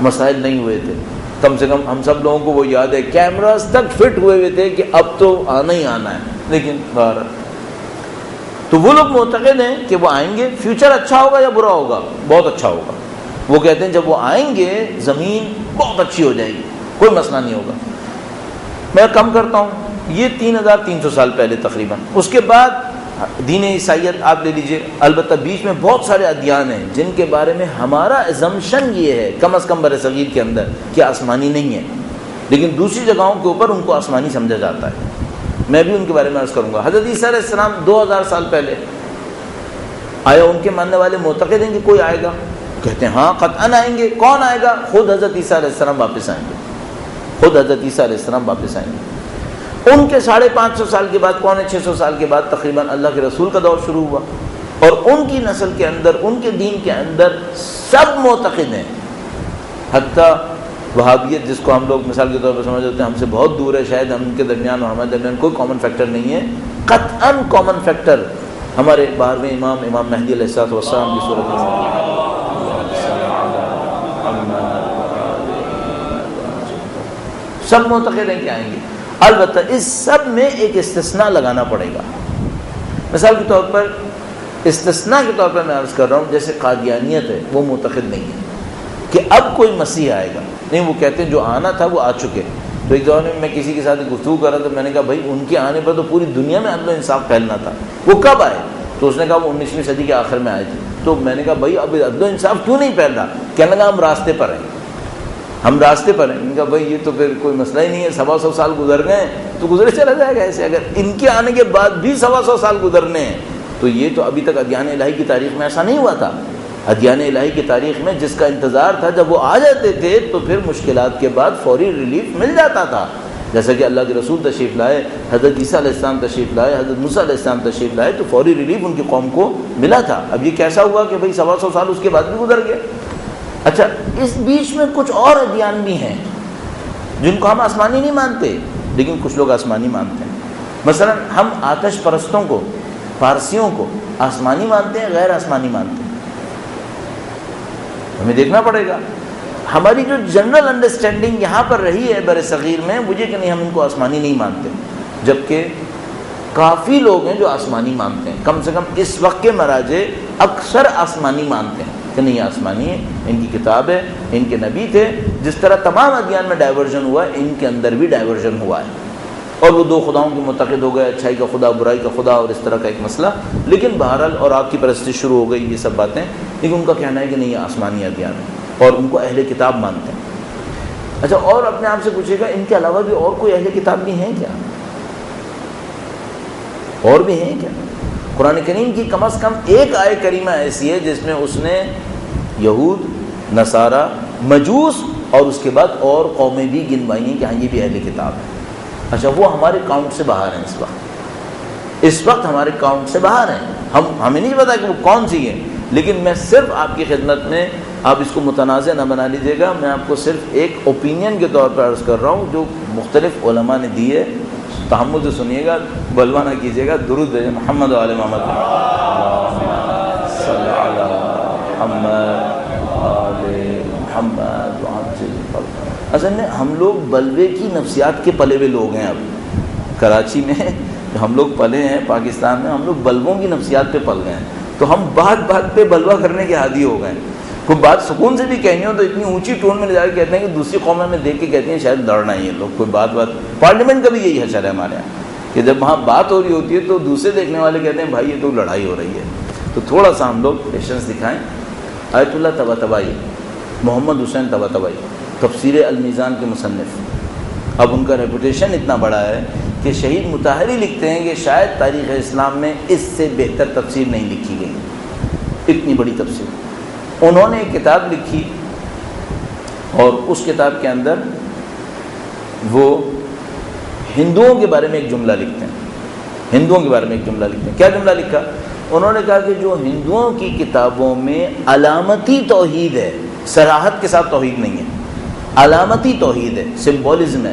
S2: مسائل نہیں ہوئے تھے، کم سے کم ہم سب لوگوں کو وہ یاد ہے، کیمراز تک فٹ ہوئے ہوئے تھے کہ اب تو آنا ہی آنا ہے، لیکن بہرحال تو وہ لوگ معتقد ہیں کہ وہ آئیں گے۔ فیوچر اچھا ہوگا یا برا ہوگا؟ بہت اچھا ہوگا۔ وہ کہتے ہیں جب وہ آئیں گے زمین بہت اچھی ہو جائے گی، کوئی مسئلہ نہیں ہوگا۔ میں کم کرتا ہوں، یہ 3300 سال پہلے تقریباً۔ اس کے بعد دین عیسائیت آپ لے لیجئے، البتہ بیچ میں بہت سارے ادیان ہیں جن کے بارے میں ہمارا اسمپشن یہ ہے کم از کم برصغیر کے اندر کہ آسمانی نہیں ہے، لیکن دوسری جگہوں کے اوپر ان کو آسمانی سمجھا جاتا ہے۔ میں بھی ان کے بارے میں عرض کروں گا۔ حضرت عیسیٰ علیہ السلام 2000 سال پہلے آیا، ان کے ماننے والے معتقد ہیں کہ کوئی آئے گا، کہتے ہیں ہاں قطعاً آئیں گے۔ کون آئے گا؟ خود حضرت عیسیٰ علیہ السلام واپس آئیں گے، خود حضرت عیسیٰ علیہ السلام واپس آئیں گے۔ ان کے 550 سال کے بعد، 650 سال کے بعد تقریباً اللہ کے رسول کا دور شروع ہوا، اور ان کی نسل کے اندر، ان کے دین کے اندر سب معتقد ہیں، حتیٰ وہابیت جس کو ہم لوگ مثال کے طور پر سمجھ ہوتے ہیں ہم سے بہت دور ہے، شاید ہم ان کے درمیان اور ہمارے درمیان کوئی کامن فیکٹر نہیں ہے، قطعاً کامن فیکٹر ہمارے 12ویں امام مہدی علیہ السلام کی صورت میں سب معتقد ہیں کہ آئیں گے۔ البتہ اس سب میں ایک استثناء لگانا پڑے گا۔ مثال کے طور پر، استثناء کے طور پر میں عرض کر رہا ہوں، جیسے قادیانیت ہے، وہ معتقد نہیں ہے کہ اب کوئی مسیح آئے گا، نہیں، وہ کہتے ہیں جو آنا تھا وہ آ چکے۔ تو ایک دور میں کسی کے ساتھ گفتگو کر رہا تھا، میں نے کہا بھائی ان کے آنے پر تو پوری دنیا میں عدل و انصاف پھیلنا تھا، وہ کب آئے؟ تو اس نے کہا وہ 19ویں صدی کے آخر میں آئے تھے۔ تو میں نے کہا بھائی اب عدل و انصاف کیوں نہیں پھیل رہا؟ کہنے لگا ہم راستے پر ہیں، ہم راستے پر ہیں۔ میں نے کہا بھائی یہ تو پھر کوئی مسئلہ ہی نہیں ہے، 125 سال گزر گئے ہیں تو گزرے چلا جائے گا ایسے۔ اگر ان کے آنے کے بعد بھی 125 سال گزرنے ہیں تو یہ تو ابھی تک ادیان الہی کی تاریخ میں ایسا نہیں ہوا تھا۔ ادیان الہی کی تاریخ میں جس کا انتظار تھا، جب وہ آ جاتے تھے تو پھر مشکلات کے بعد فوری ریلیف مل جاتا تھا، جیسا کہ اللہ کے رسول تشریف لائے، حضرت عیسیٰ علیہ السلام تشریف لائے، حضرت موسیٰ علیہ السلام تشریف لائے، تو فوری ریلیف ان کی قوم کو ملا تھا۔ اب یہ کیسا ہوا کہ بھائی 125 سال اس کے بعد بھی گزر گئے؟ اچھا، اس بیچ میں کچھ اور ادیان بھی ہیں جن کو ہم آسمانی نہیں مانتے، لیکن کچھ لوگ آسمانی مانتے ہیں۔ مثلا ہم آتش پرستوں کو، پارسیوں کو آسمانی مانتے ہیں، غیر آسمانی مانتے ہیں۔ ہمیں دیکھنا پڑے گا۔ ہماری جو جنرل انڈرسٹینڈنگ یہاں پر رہی ہے بر صغیر میں، مجھے کہ نہیں ہم ان کو آسمانی نہیں مانتے، جبکہ کافی لوگ ہیں جو آسمانی مانتے ہیں، کم سے کم اس وقت کے مراجع اکثر آسمانی مانتے ہیں کہ نہیں آسمانی ہے، ان کی کتاب ہے، ان کے نبی تھے۔ جس طرح تمام ادیان میں ڈائیورژن ہوا ہے، ان کے اندر بھی ڈائیورژن ہوا ہے، اور وہ 2 خداؤں کے متحد ہو گئے، اچھائی کا خدا، برائی کا خدا، اور اس طرح کا ایک مسئلہ۔ لیکن بہرحال اور آگ کی پرستی شروع ہو گئی، یہ سب باتیں، لیکن ان کا کہنا ہے کہ نہیں یہ آسمانی ادیان ہے، اور ان کو اہل کتاب مانتے ہیں۔ اچھا، اور اپنے آپ سے پوچھے گا ان کے علاوہ بھی اور کوئی اہل کتاب بھی ہیں کیا؟ اور بھی ہیں کیا؟ قرآن کریم کی کم از کم ایک آیت کریمہ ایسی ہے جس میں اس نے یہود، نصارہ، مجوس اور اس کے بعد اور قومیں بھی گنوائی ہیں کہ ہاں یہ بھی اہل کتاب ہے۔ اچھا، وہ ہمارے کاؤنٹ سے باہر ہیں، اس وقت ہمارے کاؤنٹ سے باہر ہیں، ہمیں نہیں پتا کہ وہ کون سی ہیں، لیکن میں صرف آپ کی خدمت میں، آپ اس کو متنازع نہ بنا لیجیے گا، میں آپ کو صرف ایک اوپینین کے طور پر عرض کر رہا ہوں جو مختلف علماء نے دی ہے، تحمل سے سنیے گا، بلوا نہ کیجیے گا۔ درود بھیجیں محمد و آل محمد، صلی علی محمد آل محمد۔ اصل میں ہم لوگ بلوے کی نفسیات کے پلے ہوئے لوگ ہیں۔ اب کراچی میں جو ہم لوگ پلے ہیں، پاکستان میں ہم لوگ بلبوں کی نفسیات پہ پل گئے ہیں، تو ہم بات پہ بلوا کرنے کے عادی ہو گئے ہیں۔ کوئی بات سکون سے بھی کہنی ہو تو اتنی اونچی ٹون میں لے جا کے کہتے ہیں کہ دوسری قومیں میں دیکھ کے کہتی ہیں شاید لڑنا ہی ہے لوگ، کوئی بات پارلیمنٹ کا بھی یہی حشر ہے ہمارے یہاں کہ جب وہاں بات ہو رہی ہوتی ہے تو دوسرے دیکھنے والے کہتے ہیں بھائی یہ تو لڑائی ہو رہی ہے۔ تو تھوڑا سا ہم لوگ پیشنس دکھائیں۔ آیت اللہ طباطبائی، محمد حسین طباطبائی، تفسیر المیزان کے مصنف، اب ان کا ریپوٹیشن اتنا بڑا ہے کہ شہید مطہری لکھتے ہیں کہ شاید تاریخ اسلام میں اس سے بہتر تفسیر نہیں لکھی گئی، اتنی بڑی تفسیر۔ انہوں نے ایک کتاب لکھی اور اس کتاب کے اندر وہ ہندوؤں کے بارے میں ایک جملہ لکھتے ہیں، ہندوؤں کے بارے میں ایک جملہ لکھتے ہیں۔ کیا جملہ لکھا؟ انہوں نے کہا کہ جو ہندوؤں کی کتابوں میں علامتی توحید ہے، صراحت کے ساتھ توحید نہیں ہے، علامتی توحید ہے، سمبولزم ہے،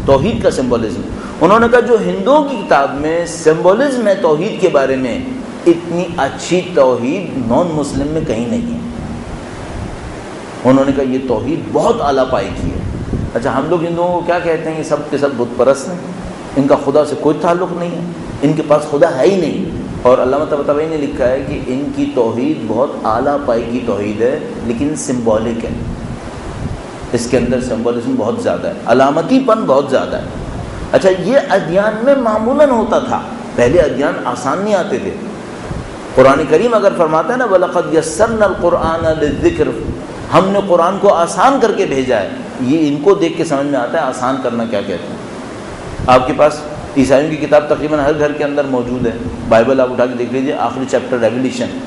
S2: توحید کا سمبولزم۔ انہوں نے کہا جو ہندوؤں کی کتاب میں سمبولزم ہے توحید کے بارے میں، اتنی اچھی توحید نان مسلم میں کہیں نہیں ہے۔ انہوں نے کہا یہ توحید بہت اعلیٰ پائی کی ہے۔ اچھا ہم لوگ ہندوؤں کو کیا کہتے ہیں؟ یہ سب کے سب بت پرست ہیں، ان کا خدا سے کوئی تعلق نہیں ہے، ان کے پاس خدا ہے ہی نہیں۔ اور علامہ طباطبائی نے لکھا ہے کہ ان کی توحید بہت اعلیٰ پائی کی توحید ہے، لیکن سمبولک ہے، اس کے اندر سمبولزم بہت زیادہ ہے، علامتی پن بہت زیادہ ہے۔ اچھا یہ ادیان میں معمولاً ہوتا تھا، پہلے ادیان آسان نہیں آتے تھے۔ قرآن کریم اگر فرماتا ہے نا وَلَقَدْ يَسَّرْنَا الْقُرْآنَ لِلذِّكْرِ، ہم نے قرآن کو آسان کر کے بھیجا ہے، یہ ان کو دیکھ کے سمجھ میں آتا ہے آسان کرنا کیا کہتے ہیں۔ آپ کے پاس عیسائیوں کی کتاب تقریباً ہر گھر کے اندر موجود ہے، بائبل آپ اٹھا کے دیکھ لیجیے، آخری چیپٹر ریولیشن،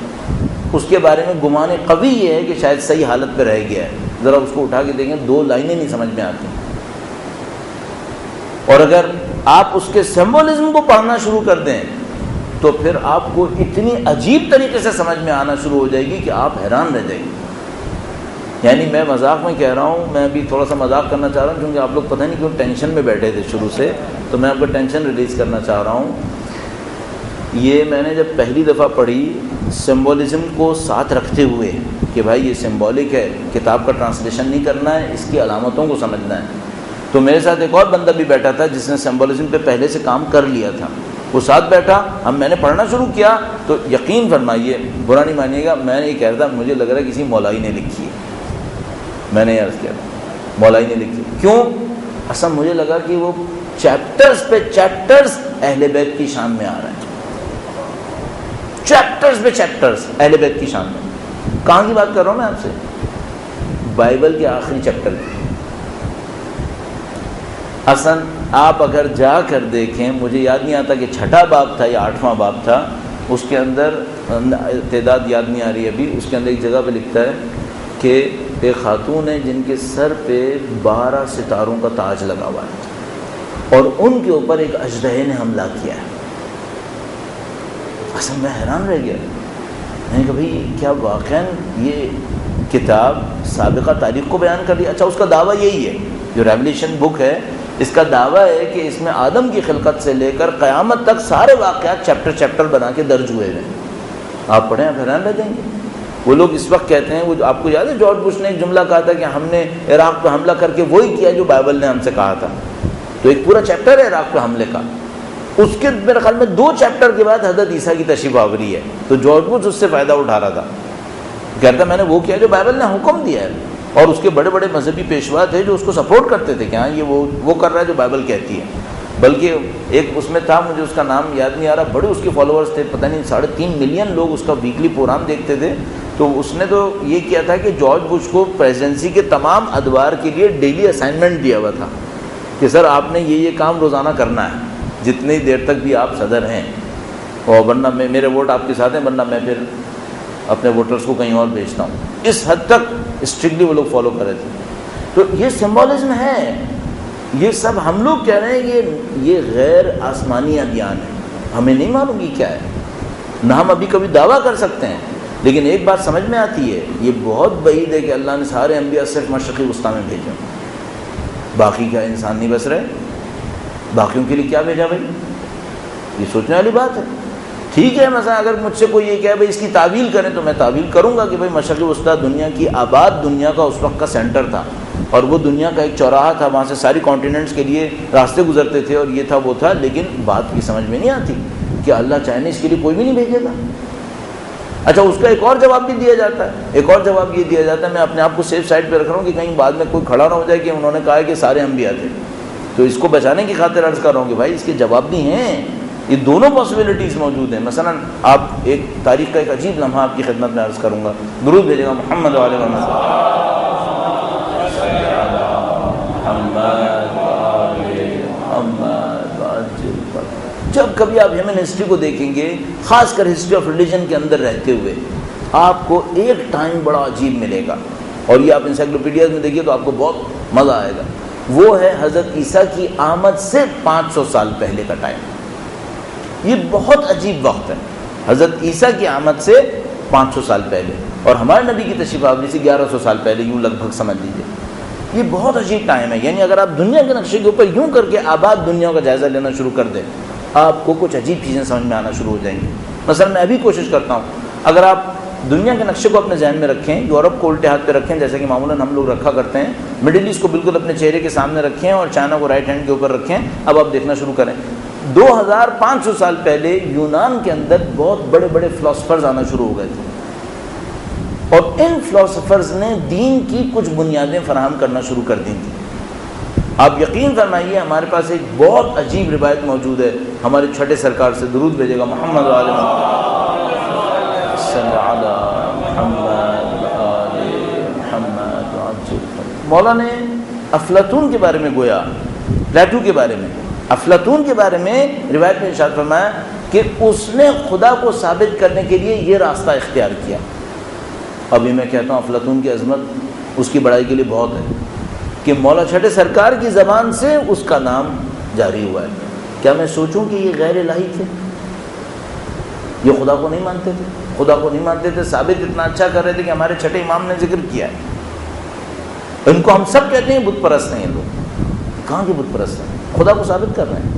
S2: اس کے بارے میں گمان قوی یہ ہے کہ شاید صحیح حالت پہ رہ گیا ہے، ذرا اس کو اٹھا کے دیکھیں 2 لائنیں نہیں سمجھ میں آتی۔ اور اگر آپ اس کے سمبولزم کو پڑھنا شروع کر دیں تو پھر آپ کو اتنی عجیب طریقے سے سمجھ میں آنا شروع ہو جائے گی کہ آپ حیران رہ جائیں گے۔ یعنی میں مذاق میں کہہ رہا ہوں، میں ابھی تھوڑا سا مذاق کرنا چاہ رہا ہوں کیونکہ آپ لوگ پتہ نہیں کیوں ٹینشن میں بیٹھے تھے شروع سے، تو میں آپ کو ٹینشن ریلیز کرنا چاہ رہا ہوں۔ یہ میں نے جب پہلی دفعہ پڑھی سمبولزم کو ساتھ رکھتے ہوئے کہ بھائی یہ سمبولک ہے، کتاب کا ٹرانسلیشن نہیں کرنا ہے، اس کی علامتوں کو سمجھنا ہے، تو میرے ساتھ ایک اور بندہ بھی بیٹھا تھا جس نے سمبولزم پہ پہلے سے کام کر لیا تھا، وہ ساتھ بیٹھا، میں نے پڑھنا شروع کیا تو یقین فرمائیے، برا نہیں مانیے گا، میں نے یہ کہہ رہا تھا مجھے لگ رہا ہے کسی مولائی نے لکھی ہے، میں نے عرض کیا مولائی نے لکھی، کیوں؟ اصل مجھے لگا کہ وہ چیپٹرز پہ چیپٹرز اہل بیت کی شان میں آ رہے ہیں، چیپٹرز پہ چیپٹرز اہل بیت کی شان میں۔ کہاں کی بات کر رہا ہوں میں آپ سے؟ بائبل کے آخری چیپٹر کی۔ اصل آپ اگر جا کر دیکھیں، مجھے یاد نہیں آتا کہ 6واں باب تھا یا 8واں باب تھا، اس کے اندر تعداد یاد نہیں آ رہی ابھی، اس کے اندر ایک جگہ پہ لکھتا ہے کہ ایک خاتون ہے جن کے سر پہ 12 ستاروں کا تاج لگا ہوا ہے اور ان کے اوپر ایک اژدہے نے حملہ کیا ہے۔ اصل میں حیران رہ گیا، میں نے کہا بھائی کیا واقعاً یہ کتاب سابقہ تاریخ کو بیان کر رہی ہے؟ اچھا اس کا دعویٰ یہی ہے، جو ریولیشن بک ہے اس کا دعویٰ ہے کہ اس میں آدم کی خلقت سے لے کر قیامت تک سارے واقعات چیپٹر بنا کے درج ہوئے ہیں۔ آپ پڑھیں آپ حیران رہ جائیں گے۔ وہ لوگ اس وقت کہتے ہیں، وہ آپ کو یاد ہے جارج بش نے ایک جملہ کہا تھا کہ ہم نے عراق پہ حملہ کر کے وہی کیا جو بائبل نے ہم سے کہا تھا، تو ایک پورا چیپٹر ہے عراق پہ حملے کا، اس کے میرے خیال میں 2 چیپٹر کے بعد حضرت عیسیٰ کی تشریف آوری ہے، تو جارج بش اس سے فائدہ اٹھا رہا تھا، کہتا میں نے وہ کیا جو بائبل نے حکم دیا ہے، اور اس کے بڑے بڑے مذہبی پیشوا تھے جو اس کو سپورٹ کرتے تھے کہ ہاں یہ وہ کر رہا ہے جو بائبل کہتی ہے۔ بلکہ ایک اس میں تھا، مجھے اس کا نام یاد نہیں آ رہا، بڑے اس کے فالوورز تھے، پتہ نہیں 3.5 ملین لوگ اس کا ویکلی پروگرام دیکھتے تھے، تو اس نے تو یہ کیا تھا کہ جارج بش کو پریزیڈنسی کے تمام ادوار کے لیے ڈیلی اسائنمنٹ دیا ہوا تھا کہ سر آپ نے یہ کام روزانہ کرنا ہے جتنی دیر تک بھی آپ صدر ہیں، اور ورنہ میرے ووٹ آپ کے ساتھ ہیں، ورنہ میں پھر اپنے ووٹرز کو کہیں اور بھیجتا ہوں۔ اس حد تک اسٹرکٹلی وہ لوگ فالو کر رہے تھے۔ تو یہ سمبولزم ہے، یہ سب ہم لوگ کہہ رہے ہیں یہ غیر آسمانی ادیان ہے، ہمیں نہیں معلوم یہ کیا ہے، نہ ہم ابھی کبھی دعویٰ کر سکتے ہیں، لیکن ایک بات سمجھ میں آتی ہے، یہ بہت بعید ہے کہ اللہ نے سارے انبیاء صرف مشرقی وسطیٰ میں بھیجے، باقی کیا انسان نہیں بس رہے، باقیوں کے لیے کیا بھیجا بھائی؟ یہ سوچنے والی بات ہے۔ ٹھیک ہے، مثلا اگر مجھ سے کوئی یہ کہے بھائی اس کی تعویل کریں تو میں تعویل کروں گا کہ بھائی مشرقی وسطیٰ دنیا کی آباد دنیا کا اس وقت کا سینٹر تھا، اور وہ دنیا کا ایک چوراہا تھا، وہاں سے ساری کانٹیننٹس کے لیے راستے گزرتے تھے، اور یہ تھا وہ تھا، لیکن بات کی سمجھ میں نہیں آتی کہ اللہ چاہنے اس کے لیے کوئی بھی نہیں بھیجے گا۔ اچھا اس کا ایک اور جواب بھی دیا جاتا ہے، ایک اور جواب یہ دیا جاتا ہے، میں اپنے آپ کو سیف سائڈ پہ رکھ رہا ہوں کہ کہیں بعد میں کوئی کھڑا نہ ہو جائے کہ انہوں نے کہا ہے کہ سارے انبیاء تھے، تو اس کو بچانے کی خاطر عرض کر رہا ہوں کہ بھائی اس کے جواب بھی ہیں، یہ دونوں پاسبلٹیز موجود ہیں۔ مثلا آپ ایک تاریخ کا ایک عجیب لمحہ آپ کی خدمت میں عرض کروں گا، درود بھیجے گا محمد علیہ وسلم۔ جب کبھی آپ ہیومن ہسٹری کو دیکھیں گے، خاص کر ہسٹری آف ریلیجن کے اندر رہتے ہوئے، آپ کو ایک ٹائم بڑا عجیب ملے گا، اور یہ آپ انسائکلوپیڈیاز میں دیکھیے تو آپ کو بہت مزہ آئے گا. وہ ہے حضرت عیسیٰ کی آمد سے 500 سال پہلے کا ٹائم. یہ بہت عجیب وقت ہے، حضرت عیسیٰ کی آمد سے 500 سال پہلے، اور ہمارے نبی کی تشریف آوری سے 1100 سال پہلے، یوں لگ بھگ سمجھ لیجیے. یہ بہت عجیب ٹائم ہے. یعنی اگر آپ دنیا کے نقشے کے اوپر یوں کر کے آباد دنیا کا جائزہ لینا شروع کر دیں، آپ کو کچھ عجیب چیزیں سمجھ میں آنا شروع ہو جائیں گی. مثلا میں ابھی کوشش کرتا ہوں، اگر آپ دنیا کے نقشے کو اپنے ذہن میں رکھیں، یورپ کو الٹے ہاتھ پہ رکھیں جیسے کہ معمولاً ہم لوگ رکھا کرتے ہیں، مڈل ایسٹ کو بالکل اپنے چہرے کے سامنے رکھیں اور چائنا کو رائٹ ہینڈ کے اوپر رکھیں. اب آپ دیکھنا شروع کریں. 2500 سال پہلے یونان کے اندر بہت بڑے بڑے فلاسفرز آنا شروع ہو گئے تھے، اور ان فلاسفرز نے دین کی کچھ بنیادیں فراہم کرنا شروع کر دی تھیں. آپ یقین فرمائیے، ہمارے پاس ایک بہت عجیب روایت موجود ہے. ہمارے چھٹے سرکار سے درود بھیجے گا، محمد علیہ مولا نے افلاطون کے بارے میں گویا، پلیٹو کے بارے میں، افلاطون کے بارے میں روایت میں ارشاد فرمایا کہ اس نے خدا کو ثابت کرنے کے لیے یہ راستہ اختیار کیا. ابھی میں کہتا ہوں افلاطون کی عظمت اس کی بڑائی کے لیے بہت ہے کہ مولا چھٹے سرکار کی زبان سے اس کا نام جاری ہوا ہے. کیا میں سوچوں کہ یہ غیر الہی تھے؟ یہ خدا کو نہیں مانتے تھے، خدا کو نہیں مانتے تھے، ثابت اتنا اچھا کر رہے تھے کہ ہمارے چھٹے امام نے ذکر کیا ہے. ان کو ہم سب کہتے ہیں بت پرست ہیں. یہ لوگ کہاں کے بت پرست ہیں؟ خدا کو ثابت کر رہے ہیں.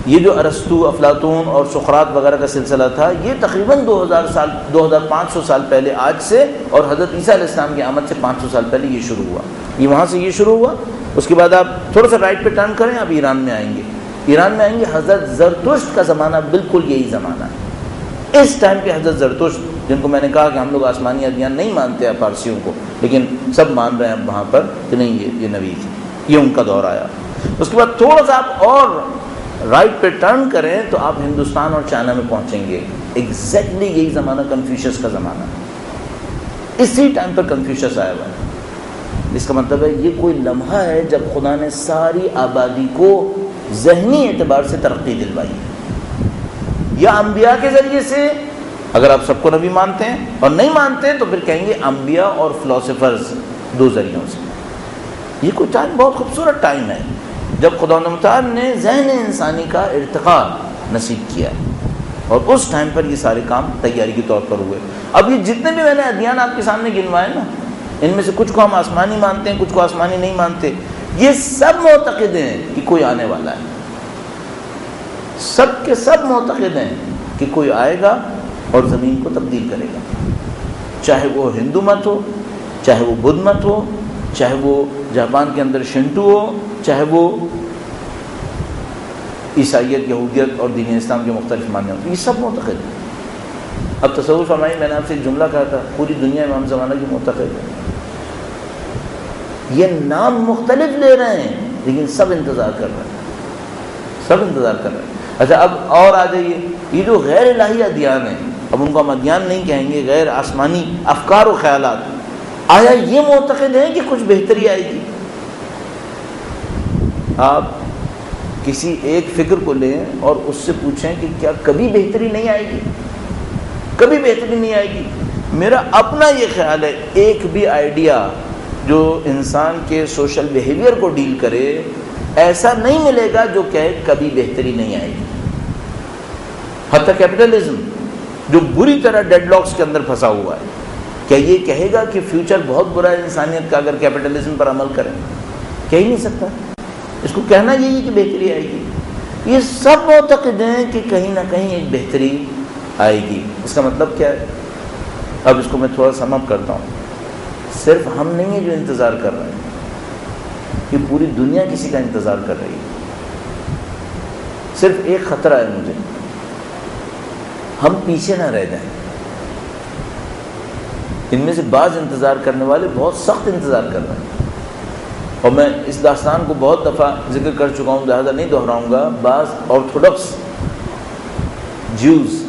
S2: یہ جو ارسطو، افلاطون اور سقراط وغیرہ کا سلسلہ تھا، یہ تقریباً 2500 سال پہلے آج سے، اور حضرت عیسیٰ علیہ السلام کی آمد سے 500 سال پہلے یہ شروع ہوا. یہ وہاں سے یہ شروع ہوا. اس کے بعد آپ تھوڑا سا رائٹ پہ ٹرن کریں، آپ ایران میں آئیں گے. ایران میں آئیں گے، حضرت زرتشت کا زمانہ بالکل یہی زمانہ ہے. اس ٹائم پہ حضرت زرتشت، جن کو میں نے کہا کہ ہم لوگ آسمانی ادیان نہیں مانتے ہیں پارسیوں کو، لیکن سب مان رہے ہیں اب وہاں پر کہ نہیں یہ نبی تھے، یہ ان کا دور آیا. اس کے بعد تھوڑا سا آپ اور رائٹ پہ ٹرن کریں تو آپ ہندوستان اور چائنا میں پہنچیں گے. ایگزیکٹلی یہی زمانہ کنفیوشس کا زمانہ ہے. اسی ٹائم پر کنفیوشس آیا ہوا ہے. اس کا مطلب ہے یہ کوئی لمحہ ہے جب خدا نے ساری آبادی کو ذہنی اعتبار سے ترقی دلوائی ہے. یا انبیاء کے ذریعے سے، اگر آپ سب کو نبی مانتے ہیں، اور نہیں مانتے تو پھر کہیں گے انبیاء اور فلاسفرز، دو ذریعوں سے. یہ کوئی ٹائم بہت خوبصورت ٹائم ہے جب خدا متعال نے ذہن انسانی کا ارتقاء نصیب کیا ہے، اور اس ٹائم پر یہ سارے کام تیاری کے طور پر ہوئے. اب یہ جتنے بھی میں نے ادیان آپ کے سامنے گنوائے نا، ان میں سے کچھ کو ہم آسمانی مانتے ہیں، کچھ کو آسمانی نہیں مانتے. یہ سب معتقد ہیں کہ کوئی آنے والا ہے. سب کے سب معتقد ہیں کہ کوئی آئے گا اور زمین کو تبدیل کرے گا. چاہے وہ ہندو مت ہو، چاہے وہ بدھ مت ہو، چاہے وہ جاپان کے اندر شنٹو ہو، چاہے وہ عیسائیت، یہودیت اور دین اسلام کے مختلف ماننے ہوں، یہ سب معتقد ہیں. اب تصور فرمائیے، میں نے آپ سے ایک جملہ کہا تھا، پوری دنیا امام زمانہ کی معتقد ہے. یہ نام مختلف لے رہے ہیں لیکن سب انتظار کر رہے ہیں، سب انتظار کر رہے ہیں. اچھا اب اور آ جائیے، یہ جو غیر الہی ادیان ہیں، اب ان کو ہم ادیان نہیں کہیں گے، غیر آسمانی افکار و خیالات، آیا یہ معتقد ہیں کہ کچھ بہتری آئے گی؟ آپ کسی ایک فکر کو لیں اور اس سے پوچھیں کہ کیا کبھی بہتری نہیں آئے گی؟ کبھی بہتری نہیں آئے گی. میرا اپنا یہ خیال ہے، ایک بھی آئیڈیا جو انسان کے سوشل بیہیویئر کو ڈیل کرے ایسا نہیں ملے گا جو کہے کبھی بہتری نہیں آئے گی. حتی کیپٹلزم جو بری طرح ڈیڈ لاکس کے اندر پھنسا ہوا ہے، کیا یہ کہے گا کہ فیوچر بہت برا ہے انسانیت کا اگر کیپٹلزم پر عمل کریں؟ کہہ ہی نہیں سکتا. اس کو کہنا یہی ہے کہ بہتری آئے گی. یہ سب معتقد ہیں کہ کہیں نہ کہیں ایک بہتری آئے گی. اس کا مطلب کیا ہے؟ اب اس کو میں تھوڑا سم اپ کرتا ہوں. صرف ہم نہیں ہیں جو انتظار کر رہے ہیں، یہ پوری دنیا کسی کا انتظار کر رہی ہے. صرف ایک خطرہ ہے مجھے، ہم پیچھے نہ رہ جائیں. ان میں سے بعض انتظار کرنے والے بہت سخت انتظار کر رہے ہیں، اور میں اس داستان کو بہت دفعہ ذکر کر چکا ہوں، لہذا نہیں دہراؤں گا. بعض آرتھوڈکس جوز،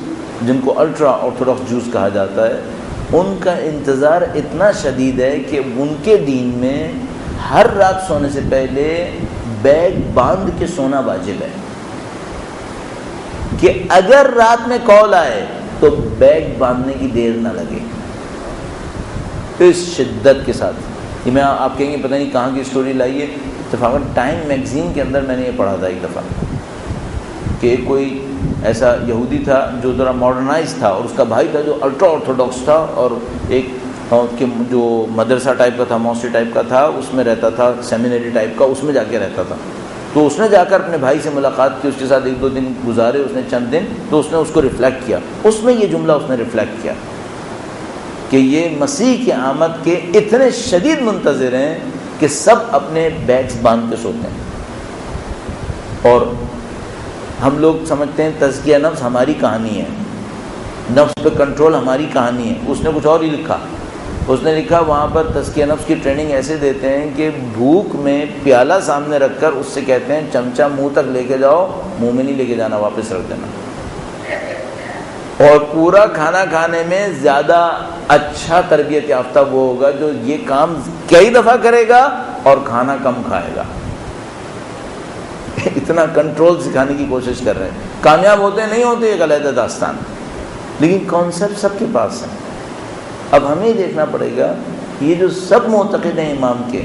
S2: جن کو الٹرا آرتھوڈکس جوز کہا جاتا ہے، ان کا انتظار اتنا شدید ہے کہ ان کے دین میں ہر رات سونے سے پہلے بیگ باندھ کے سونا واجب ہے. کہ اگر رات میں کال آئے تو بیگ باندھنے کی دیر نہ لگے، اس شدت کے ساتھ۔ یہ میں آپ کہیں گے پتہ نہیں کہاں کی اسٹوری لائی ہے، اتفاقاً ٹائم میگزین کے اندر میں نے یہ پڑھا تھا ایک دفعہ کہ کوئی ایسا یہودی تھا جو ذرا ماڈرنائز تھا، اور اس کا بھائی تھا جو الٹرا آرتھوڈاکس تھا، اور ایک کہ جو مدرسہ ٹائپ کا تھا، ماسٹری ٹائپ کا تھا، اس میں رہتا تھا، سیمینری ٹائپ کا، اس میں جا کے رہتا تھا۔ تو اس نے جا کر اپنے بھائی سے ملاقات کی، اس کے ساتھ 1-2 دن گزارے اس نے، چند دن، تو اس نے اس کو ریفلیکٹ کیا، اس میں یہ جملہ اس نے ریفلیکٹ کیا کہ یہ مسیح کی آمد کے اتنے شدید منتظر ہیں کہ سب اپنے بیگز باندھ کے سوتے ہیں۔ اور ہم لوگ سمجھتے ہیں تزکیہ نفس ہماری کہانی ہے، نفس پہ کنٹرول ہماری کہانی ہے۔ اس نے کچھ اور ہی لکھا، اس نے لکھا وہاں پر تزکیہ نفس کی ٹریننگ ایسے دیتے ہیں کہ بھوک میں پیالہ سامنے رکھ کر اس سے کہتے ہیں چمچہ منہ تک لے کے جاؤ، منہ میں نہیں لے کے جانا، واپس رکھ دینا۔ اور پورا کھانا کھانے میں زیادہ اچھا تربیت یافتہ وہ ہوگا جو یہ کام کئی دفعہ کرے گا اور کھانا کم کھائے گا۔ اتنا کنٹرول سکھانے کی کوشش کر رہے ہیں، کامیاب ہوتے نہیں ہوتے ایک علیحدہ داستان، لیکن کانسیپٹ سب کے پاس ہے۔ اب ہمیں دیکھنا پڑے گا یہ جو سب معتقد ہیں امام کے،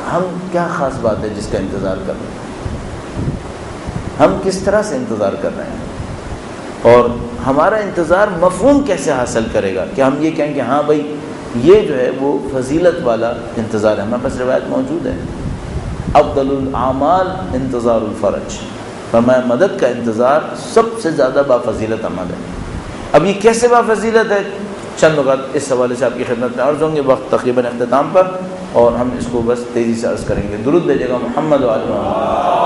S2: ہم کیا خاص بات ہے جس کا انتظار کر رہے ہیں، ہم کس طرح سے انتظار کر رہے ہیں، اور ہمارا انتظار مفہوم کیسے حاصل کرے گا کہ ہم یہ کہیں کہ ہاں بھائی یہ جو ہے وہ فضیلت والا انتظار ہے۔ ہمارے پاس روایت موجود ہے، افضل الاعمال انتظار الفرج، فرمایا مدد کا انتظار سب سے زیادہ بافضیلت عمل ہے۔ اب یہ کیسے بافضیلت ہے، چند نکات اس حوالے سے آپ کی خدمت میں عرض ہوں گے، وقت تقریباً اختتام پر، اور ہم اس کو بس تیزی سے عرض کریں گے۔ درود بھیجے گا محمد و آل محمد۔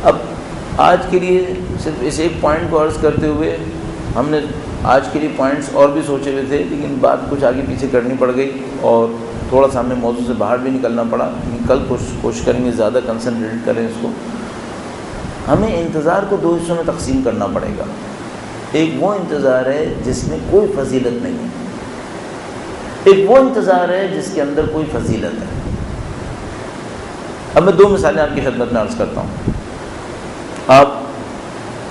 S2: اب آج کے لیے صرف اس ایک پوائنٹ کو عرض کرتے ہوئے، ہم نے آج کے لیے پوائنٹس اور بھی سوچے ہوئے تھے، لیکن بات کچھ آگے پیچھے کرنی پڑ گئی اور تھوڑا سا ہمیں موضوع سے باہر بھی نکلنا پڑا، لیکن کل کوشش کریں گے زیادہ کنسنٹریٹ کریں اس کو۔ ہمیں انتظار کو 2 حصوں میں تقسیم کرنا پڑے گا۔ ایک وہ انتظار ہے جس میں کوئی فضیلت نہیں ہے، ایک وہ انتظار ہے جس کے اندر کوئی فضیلت ہے۔ اب میں 2 مثالیں آپ کی خدمت میں عرض کرتا ہوں۔ آپ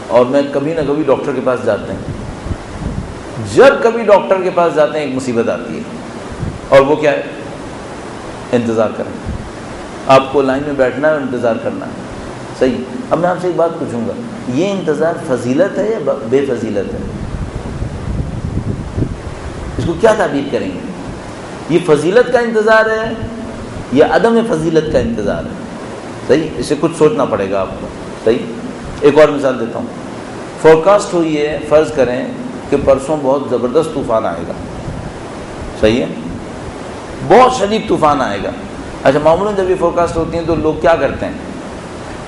S2: اور میں کبھی نہ کبھی ڈاکٹر کے پاس جاتے ہیں، جب کبھی ڈاکٹر کے پاس جاتے ہیں ایک مصیبت آتی ہے، اور وہ کیا ہے؟ انتظار کریں۔ آپ کو لائن میں بیٹھنا ہے اور انتظار کرنا ہے، صحیح۔ اب میں آپ سے ایک بات پوچھوں گا، یہ انتظار فضیلت ہے یا بے فضیلت ہے؟ اس کو کیا تعبیر کریں گے؟ یہ فضیلت کا انتظار ہے یا عدم فضیلت کا انتظار ہے؟ صحیح، اسے کچھ سوچنا پڑے گا آپ کو، صحیح۔ ایک اور مثال دیتا ہوں۔ فورکاسٹ ہوئی ہے، فرض کریں کہ پرسوں بہت زبردست طوفان آئے گا، صحیح ہے، بہت شدید طوفان آئے گا۔ اچھا، معمولاً جب یہ فورکاسٹ ہوتی ہیں تو لوگ کیا کرتے ہیں؟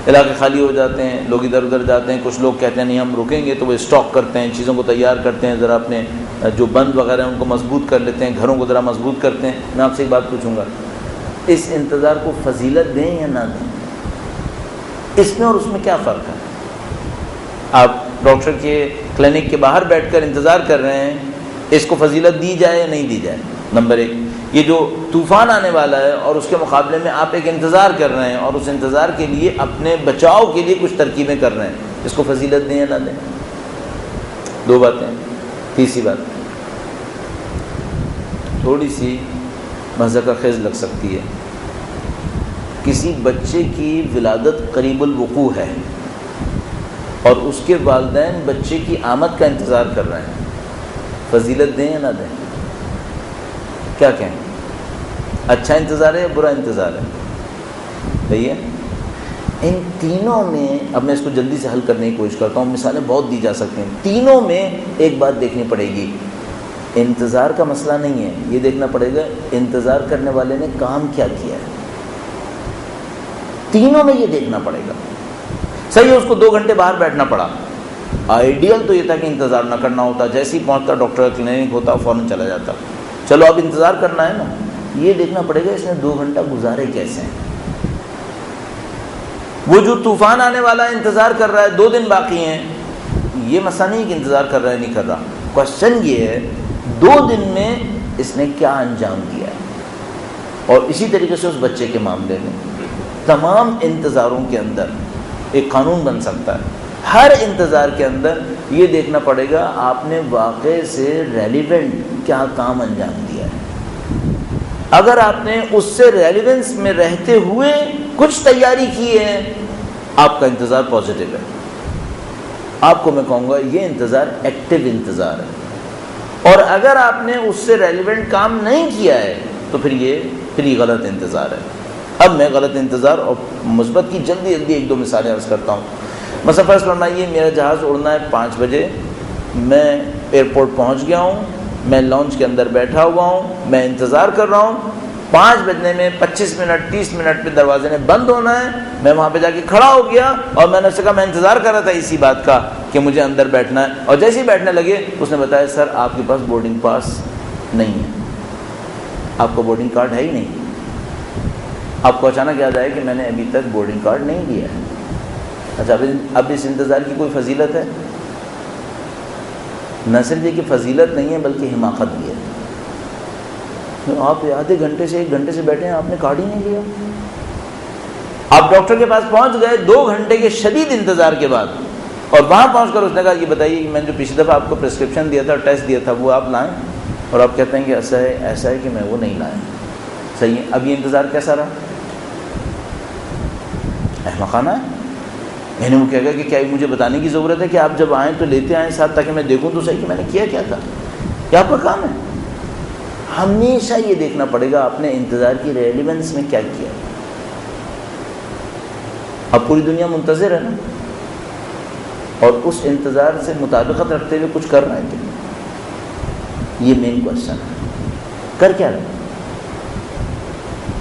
S2: علاقے خالی ہو جاتے ہیں، لوگ ادھر ادھر جاتے ہیں، کچھ لوگ کہتے ہیں نہیں ہم رکیں گے، تو وہ اسٹاک کرتے ہیں، چیزوں کو تیار کرتے ہیں، ذرا اپنے جو بند وغیرہ ہیں ان کو مضبوط کر لیتے ہیں، گھروں کو ذرا مضبوط کرتے ہیں۔ میں آپ سے ایک بات پوچھوں گا، اس انتظار کو فضیلت دیں یا نہ دیں؟ اس میں اور اس میں کیا فرق ہے؟ آپ ڈاکٹر کے کلینک کے باہر بیٹھ کر انتظار کر رہے ہیں، اس کو فضیلت دی جائے یا نہیں دی جائے؟ نمبر 1، یہ جو طوفان آنے والا ہے اور اس کے مقابلے میں آپ ایک انتظار کر رہے ہیں، اور اس انتظار کے لیے اپنے بچاؤ کے لیے کچھ ترکیبیں کر رہے ہیں، اس کو فضیلت دیں یا نہ دیں؟ 2 باتیں۔ تیسری بات تھوڑی سی مضحکہ خیز لگ سکتی ہے، کسی بچے کی ولادت قریب الوقوع ہے اور اس کے والدین بچے کی آمد کا انتظار کر رہے ہیں، فضیلت دیں یا نہ دیں؟ کیا کہیں؟ اچھا انتظار ہے یا برا انتظار ہے؟ صحیح ہے۔ ان تینوں میں اب میں اس کو جلدی سے حل کرنے کی کوشش کرتا ہوں، مثالیں بہت دی جا سکتی ہیں۔ تینوں میں ایک بات دیکھنی پڑے گی، انتظار کا مسئلہ نہیں ہے، یہ دیکھنا پڑے گا انتظار کرنے والے نے کام کیا کیا ہے۔ تینوں میں یہ دیکھنا پڑے گا۔ صحیح ہے، اس کو 2 گھنٹے باہر بیٹھنا پڑا، آئیڈیل تو یہ تھا کہ انتظار نہ کرنا ہوتا، جیسے ہی پہنچتا ڈاکٹر کا کلینک ہوتا فوراً چلا جاتا۔ چلو اب انتظار کرنا ہے نا، یہ دیکھنا پڑے گا اس نے 2 گھنٹہ گزارے کیسے ہیں۔ وہ جو طوفان آنے والا ہے انتظار کر رہا ہے، 2 دن باقی ہیں، یہ مسئلہ نہیں کہ انتظار کر رہا ہے نہیں کر رہا، کوشچن یہ ہے 2 دن میں اس نے کیا انجام دیا ہے۔ اور اسی طریقے سے اس بچے کے معاملے میں تمام انتظاروں کے اندر ایک قانون بن سکتا ہے. ہر انتظار کے اندر یہ دیکھنا پڑے گا آپ نے واقعے سے ریلیونٹ کیا کام انجام دیا ہے. اگر آپ نے اس سے ریلیونس میں رہتے ہوئے کچھ تیاری کی ہے, آپ کا انتظار پازیٹیو ہے. آپ کو میں کہوں گا یہ انتظار ایکٹیو انتظار ہے. اور اگر آپ نے اس سے ریلیونٹ کام نہیں کیا ہے تو پھر یہ غلط انتظار ہے. اب میں غلط انتظار اور مثبت کی جلدی ایک دو مثالیں عرض کرتا ہوں. مثلا فرض فرمائیے میرا جہاز اڑنا ہے 5 بجے, میں ایئرپورٹ پہنچ گیا ہوں, میں لانچ کے اندر بیٹھا ہوا ہوں, میں انتظار کر رہا ہوں. 5 بجنے میں 25 منٹ 30 منٹ پہ دروازے نے بند ہونا ہے. میں وہاں پہ جا کے کھڑا ہو گیا اور میں نے اس سے کہا میں انتظار کر رہا تھا اسی بات کا کہ مجھے اندر بیٹھنا ہے. اور جیسے ہی بیٹھنے لگے اس نے بتایا سر آپ کے پاس بورڈنگ پاس نہیں ہے, آپ کو بورڈنگ کارڈ ہے ہی نہیں. آپ کو اچانک یاد آیا کہ میں نے ابھی تک بورڈنگ کارڈ نہیں لیا ہے. اچھا اب اس انتظار کی کوئی فضیلت ہے؟ نہ صرف یہ کہ فضیلت نہیں ہے بلکہ حماقت بھی ہے. آپ آدھے گھنٹے سے 1 گھنٹے سے بیٹھے ہیں, آپ نے کارڈ ہی نہیں لیا. آپ ڈاکٹر کے پاس پہنچ گئے 2 گھنٹے کے شدید انتظار کے بعد, اور وہاں پہنچ کر اس نے کہا یہ بتائیے کہ میں نے جو پچھلی دفعہ آپ کو پرسکرپشن دیا تھا, ٹیسٹ دیا تھا, وہ آپ لائیں. اور آپ کہتے ہیں کہ ایسا ہے کہ میں وہ نہیں لایا. صحیح ہے, اب یہ انتظار کیسا رہا؟ احمقانہ ہے. یعنی وہ کہے گا کہ کیا مجھے بتانے کی ضرورت ہے کہ آپ جب آئیں تو لیتے آئیں ساتھ تاکہ میں دیکھوں تو صحیح کہ میں نے کیا تھا. کیا آپ کا کام ہے؟ ہمیشہ یہ دیکھنا پڑے گا آپ نے انتظار کی ریلیونس میں کیا کیا. اب پوری دنیا منتظر ہے نا, اور اس انتظار سے مطابقت رکھتے ہوئے کچھ کر رہے ہیں کہ یہ مین کوشچن ہے. کر کیا رہے ہیں؟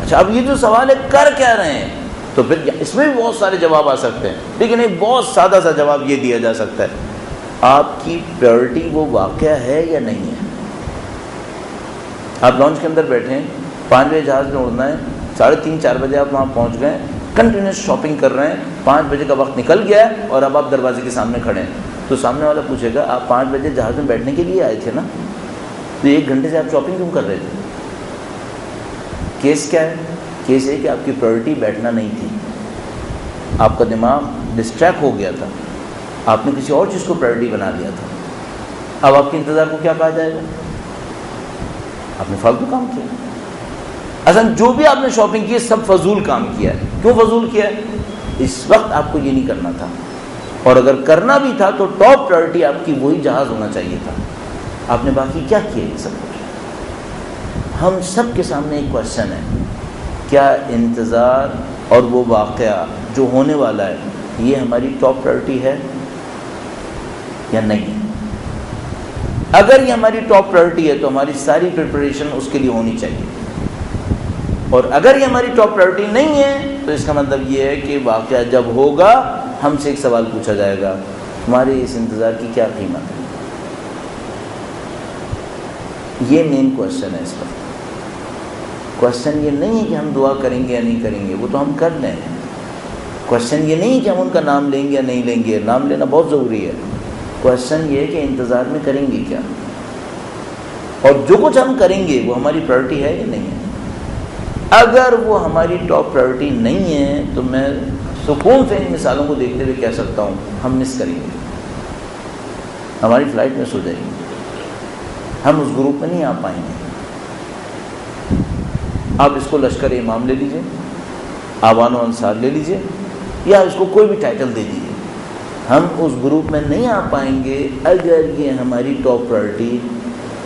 S2: اچھا اب یہ جو سوال ہے کر کیا رہے ہیں, تو پھر اس میں بھی بہت سارے جواب آ سکتے ہیں, لیکن ایک بہت سادہ سا جواب یہ دیا جا سکتا ہے, آپ کی پریورٹی وہ واقعہ ہے یا نہیں ہے. آپ لانچ کے اندر بیٹھے ہیں, 5 بجے جہاز میں اڑنا ہے, 3:30 4 بجے آپ وہاں پہنچ گئے, کنٹینیوس شاپنگ کر رہے ہیں, 5 بجے کا وقت نکل گیا ہے اور اب آپ دروازے کے سامنے کھڑے ہیں. تو سامنے والا پوچھے گا آپ 5 بجے جہاز میں بیٹھنے کے لیے آئے تھے نا, تو 1 گھنٹے سے آپ شاپنگ کیوں کر رہے تھے؟ کیس کیا ہے؟ کیس ہے کہ آپ کی پریورٹی بیٹھنا نہیں تھی, آپ کا دماغ ڈسٹریکٹ ہو گیا تھا, آپ نے کسی اور چیز کو پریورٹی بنا لیا تھا. اب آپ کے انتظار کو کیا کہا جائے گا؟ آپ نے فالتو کام کیا. اصل جو بھی آپ نے شاپنگ کی سب فضول کام کیا ہے. کیوں فضول کیا ہے؟ اس وقت آپ کو یہ نہیں کرنا تھا, اور اگر کرنا بھی تھا تو ٹاپ پریورٹی آپ کی وہی جہاز ہونا چاہیے تھا. آپ نے باقی کیا کیا یہ سب کچھ؟ ہم سب کے سامنے ایک کوشچن ہے, کیا انتظار اور وہ واقعہ جو ہونے والا ہے یہ ہماری ٹاپ پریورٹی ہے یا نہیں ہے؟ اگر یہ ہماری ٹاپ پریورٹی ہے تو ہماری ساری پریپریشن اس کے لیے ہونی چاہیے, اور اگر یہ ہماری ٹاپ پریورٹی نہیں ہے تو اس کا مطلب یہ ہے کہ واقعہ جب ہوگا ہم سے ایک سوال پوچھا جائے گا, ہمارے اس انتظار کی کیا قیمت ہے. یہ مین کوشچن ہے. اس پر کوشچن یہ نہیں ہے کہ ہم دعا کریں گے یا نہیں کریں گے, وہ تو ہم کر لیں. کوشچن یہ نہیں ہے کہ ہم ان کا نام لیں گے یا نہیں لیں گے, نام لینا بہت ضروری ہے. کوشچن یہ ہے کہ انتظار میں کریں گے کیا, اور جو کچھ ہم کریں گے وہ ہماری پریورٹی ہے یا نہیں ہے. اگر وہ ہماری ٹاپ پریورٹی نہیں ہے تو میں سکون سے ان مثالوں کو دیکھتے ہوئے کہہ سکتا ہوں ہم مس کریں گے, ہماری فلائٹ مس ہو جائے گی, ہم اس گروپ میں نہیں آ پائیں گے. آپ اس کو لشکر امام لے لیجئے, آوان و انصار لے لیجئے, یا اس کو کوئی بھی ٹائٹل دے دیجئے, ہم اس گروپ میں نہیں آ پائیں گے اگر یہ ہماری ٹاپ پرائرٹی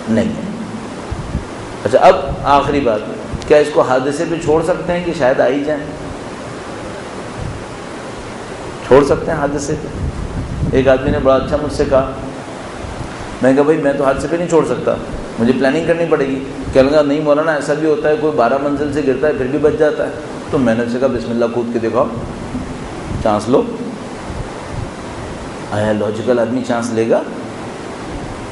S2: نہیں ہے. اچھا اب آخری بات, کیا اس کو حادثے پہ چھوڑ سکتے ہیں کہ شاید آ ہی جائیں؟ چھوڑ سکتے ہیں حادثے پہ. ایک آدمی نے بڑا اچھا مجھ سے کہا, میں نے کہا بھائی میں تو حادثے پہ نہیں چھوڑ سکتا, مجھے پلاننگ کرنی پڑے گی. کہنے لگا نہیں مولانا ایسا بھی ہوتا ہے, کوئی 12 منزل سے گرتا ہے پھر بھی بچ جاتا ہے. تو میں نے اس سے کہا بسم اللہ کود کے دکھاؤ, چانس لو. آیا لاجیکل آدمی چانس لے گا؟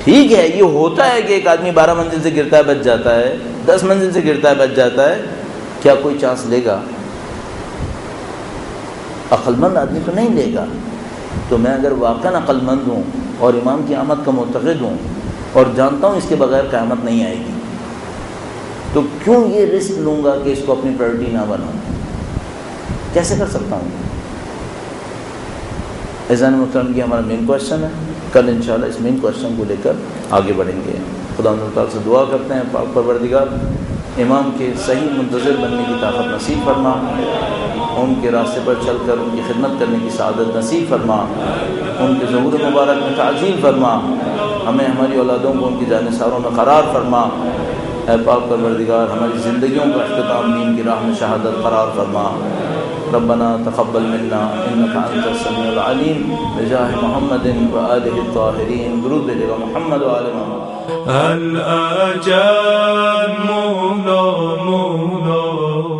S2: ٹھیک ہے یہ ہوتا ہے کہ ایک آدمی 12 منزل سے گرتا ہے بچ جاتا ہے, 10 منزل سے گرتا ہے بچ جاتا ہے, کیا کوئی چانس لے گا؟ عقل مند آدمی تو نہیں لے گا. تو میں اگر واقعاً عقل مند ہوں اور امام کی آمد کا معتقد ہوں اور جانتا ہوں اس کے بغیر قیامت نہیں آئے گی, تو کیوں یہ رسک لوں گا کہ اس کو اپنی پرائرٹی نہ بناؤں؟ کیسے کر سکتا ہوں؟ عزیزان محترم یہ ہمارا مین کویشچن ہے. کل انشاءاللہ اس مین کویشچن کو لے کر آگے بڑھیں گے. خدا تعالیٰ سے دعا کرتے ہیں پاک پروردگار امام کے صحیح منتظر بننے کی طاقت نصیب فرما، ان کے راستے پر چل کر ان کی خدمت کرنے کی سعادت نصیب فرما، ان کے ظہور مبارک میں تعجیل فرما، ہمیں ہماری اولادوں کو ان کی جانثاروں میں قرار فرما. اے پاک پروردگار ہماری زندگیوں کا اختتام دین کی راہ میں شہادت قرار فرما. ربنا تقبل منا انك انت السميع العليم بجاه محمد وآله الطاهرين درود بجاه محمد وآل محمد.
S1: الأجل مولا مولا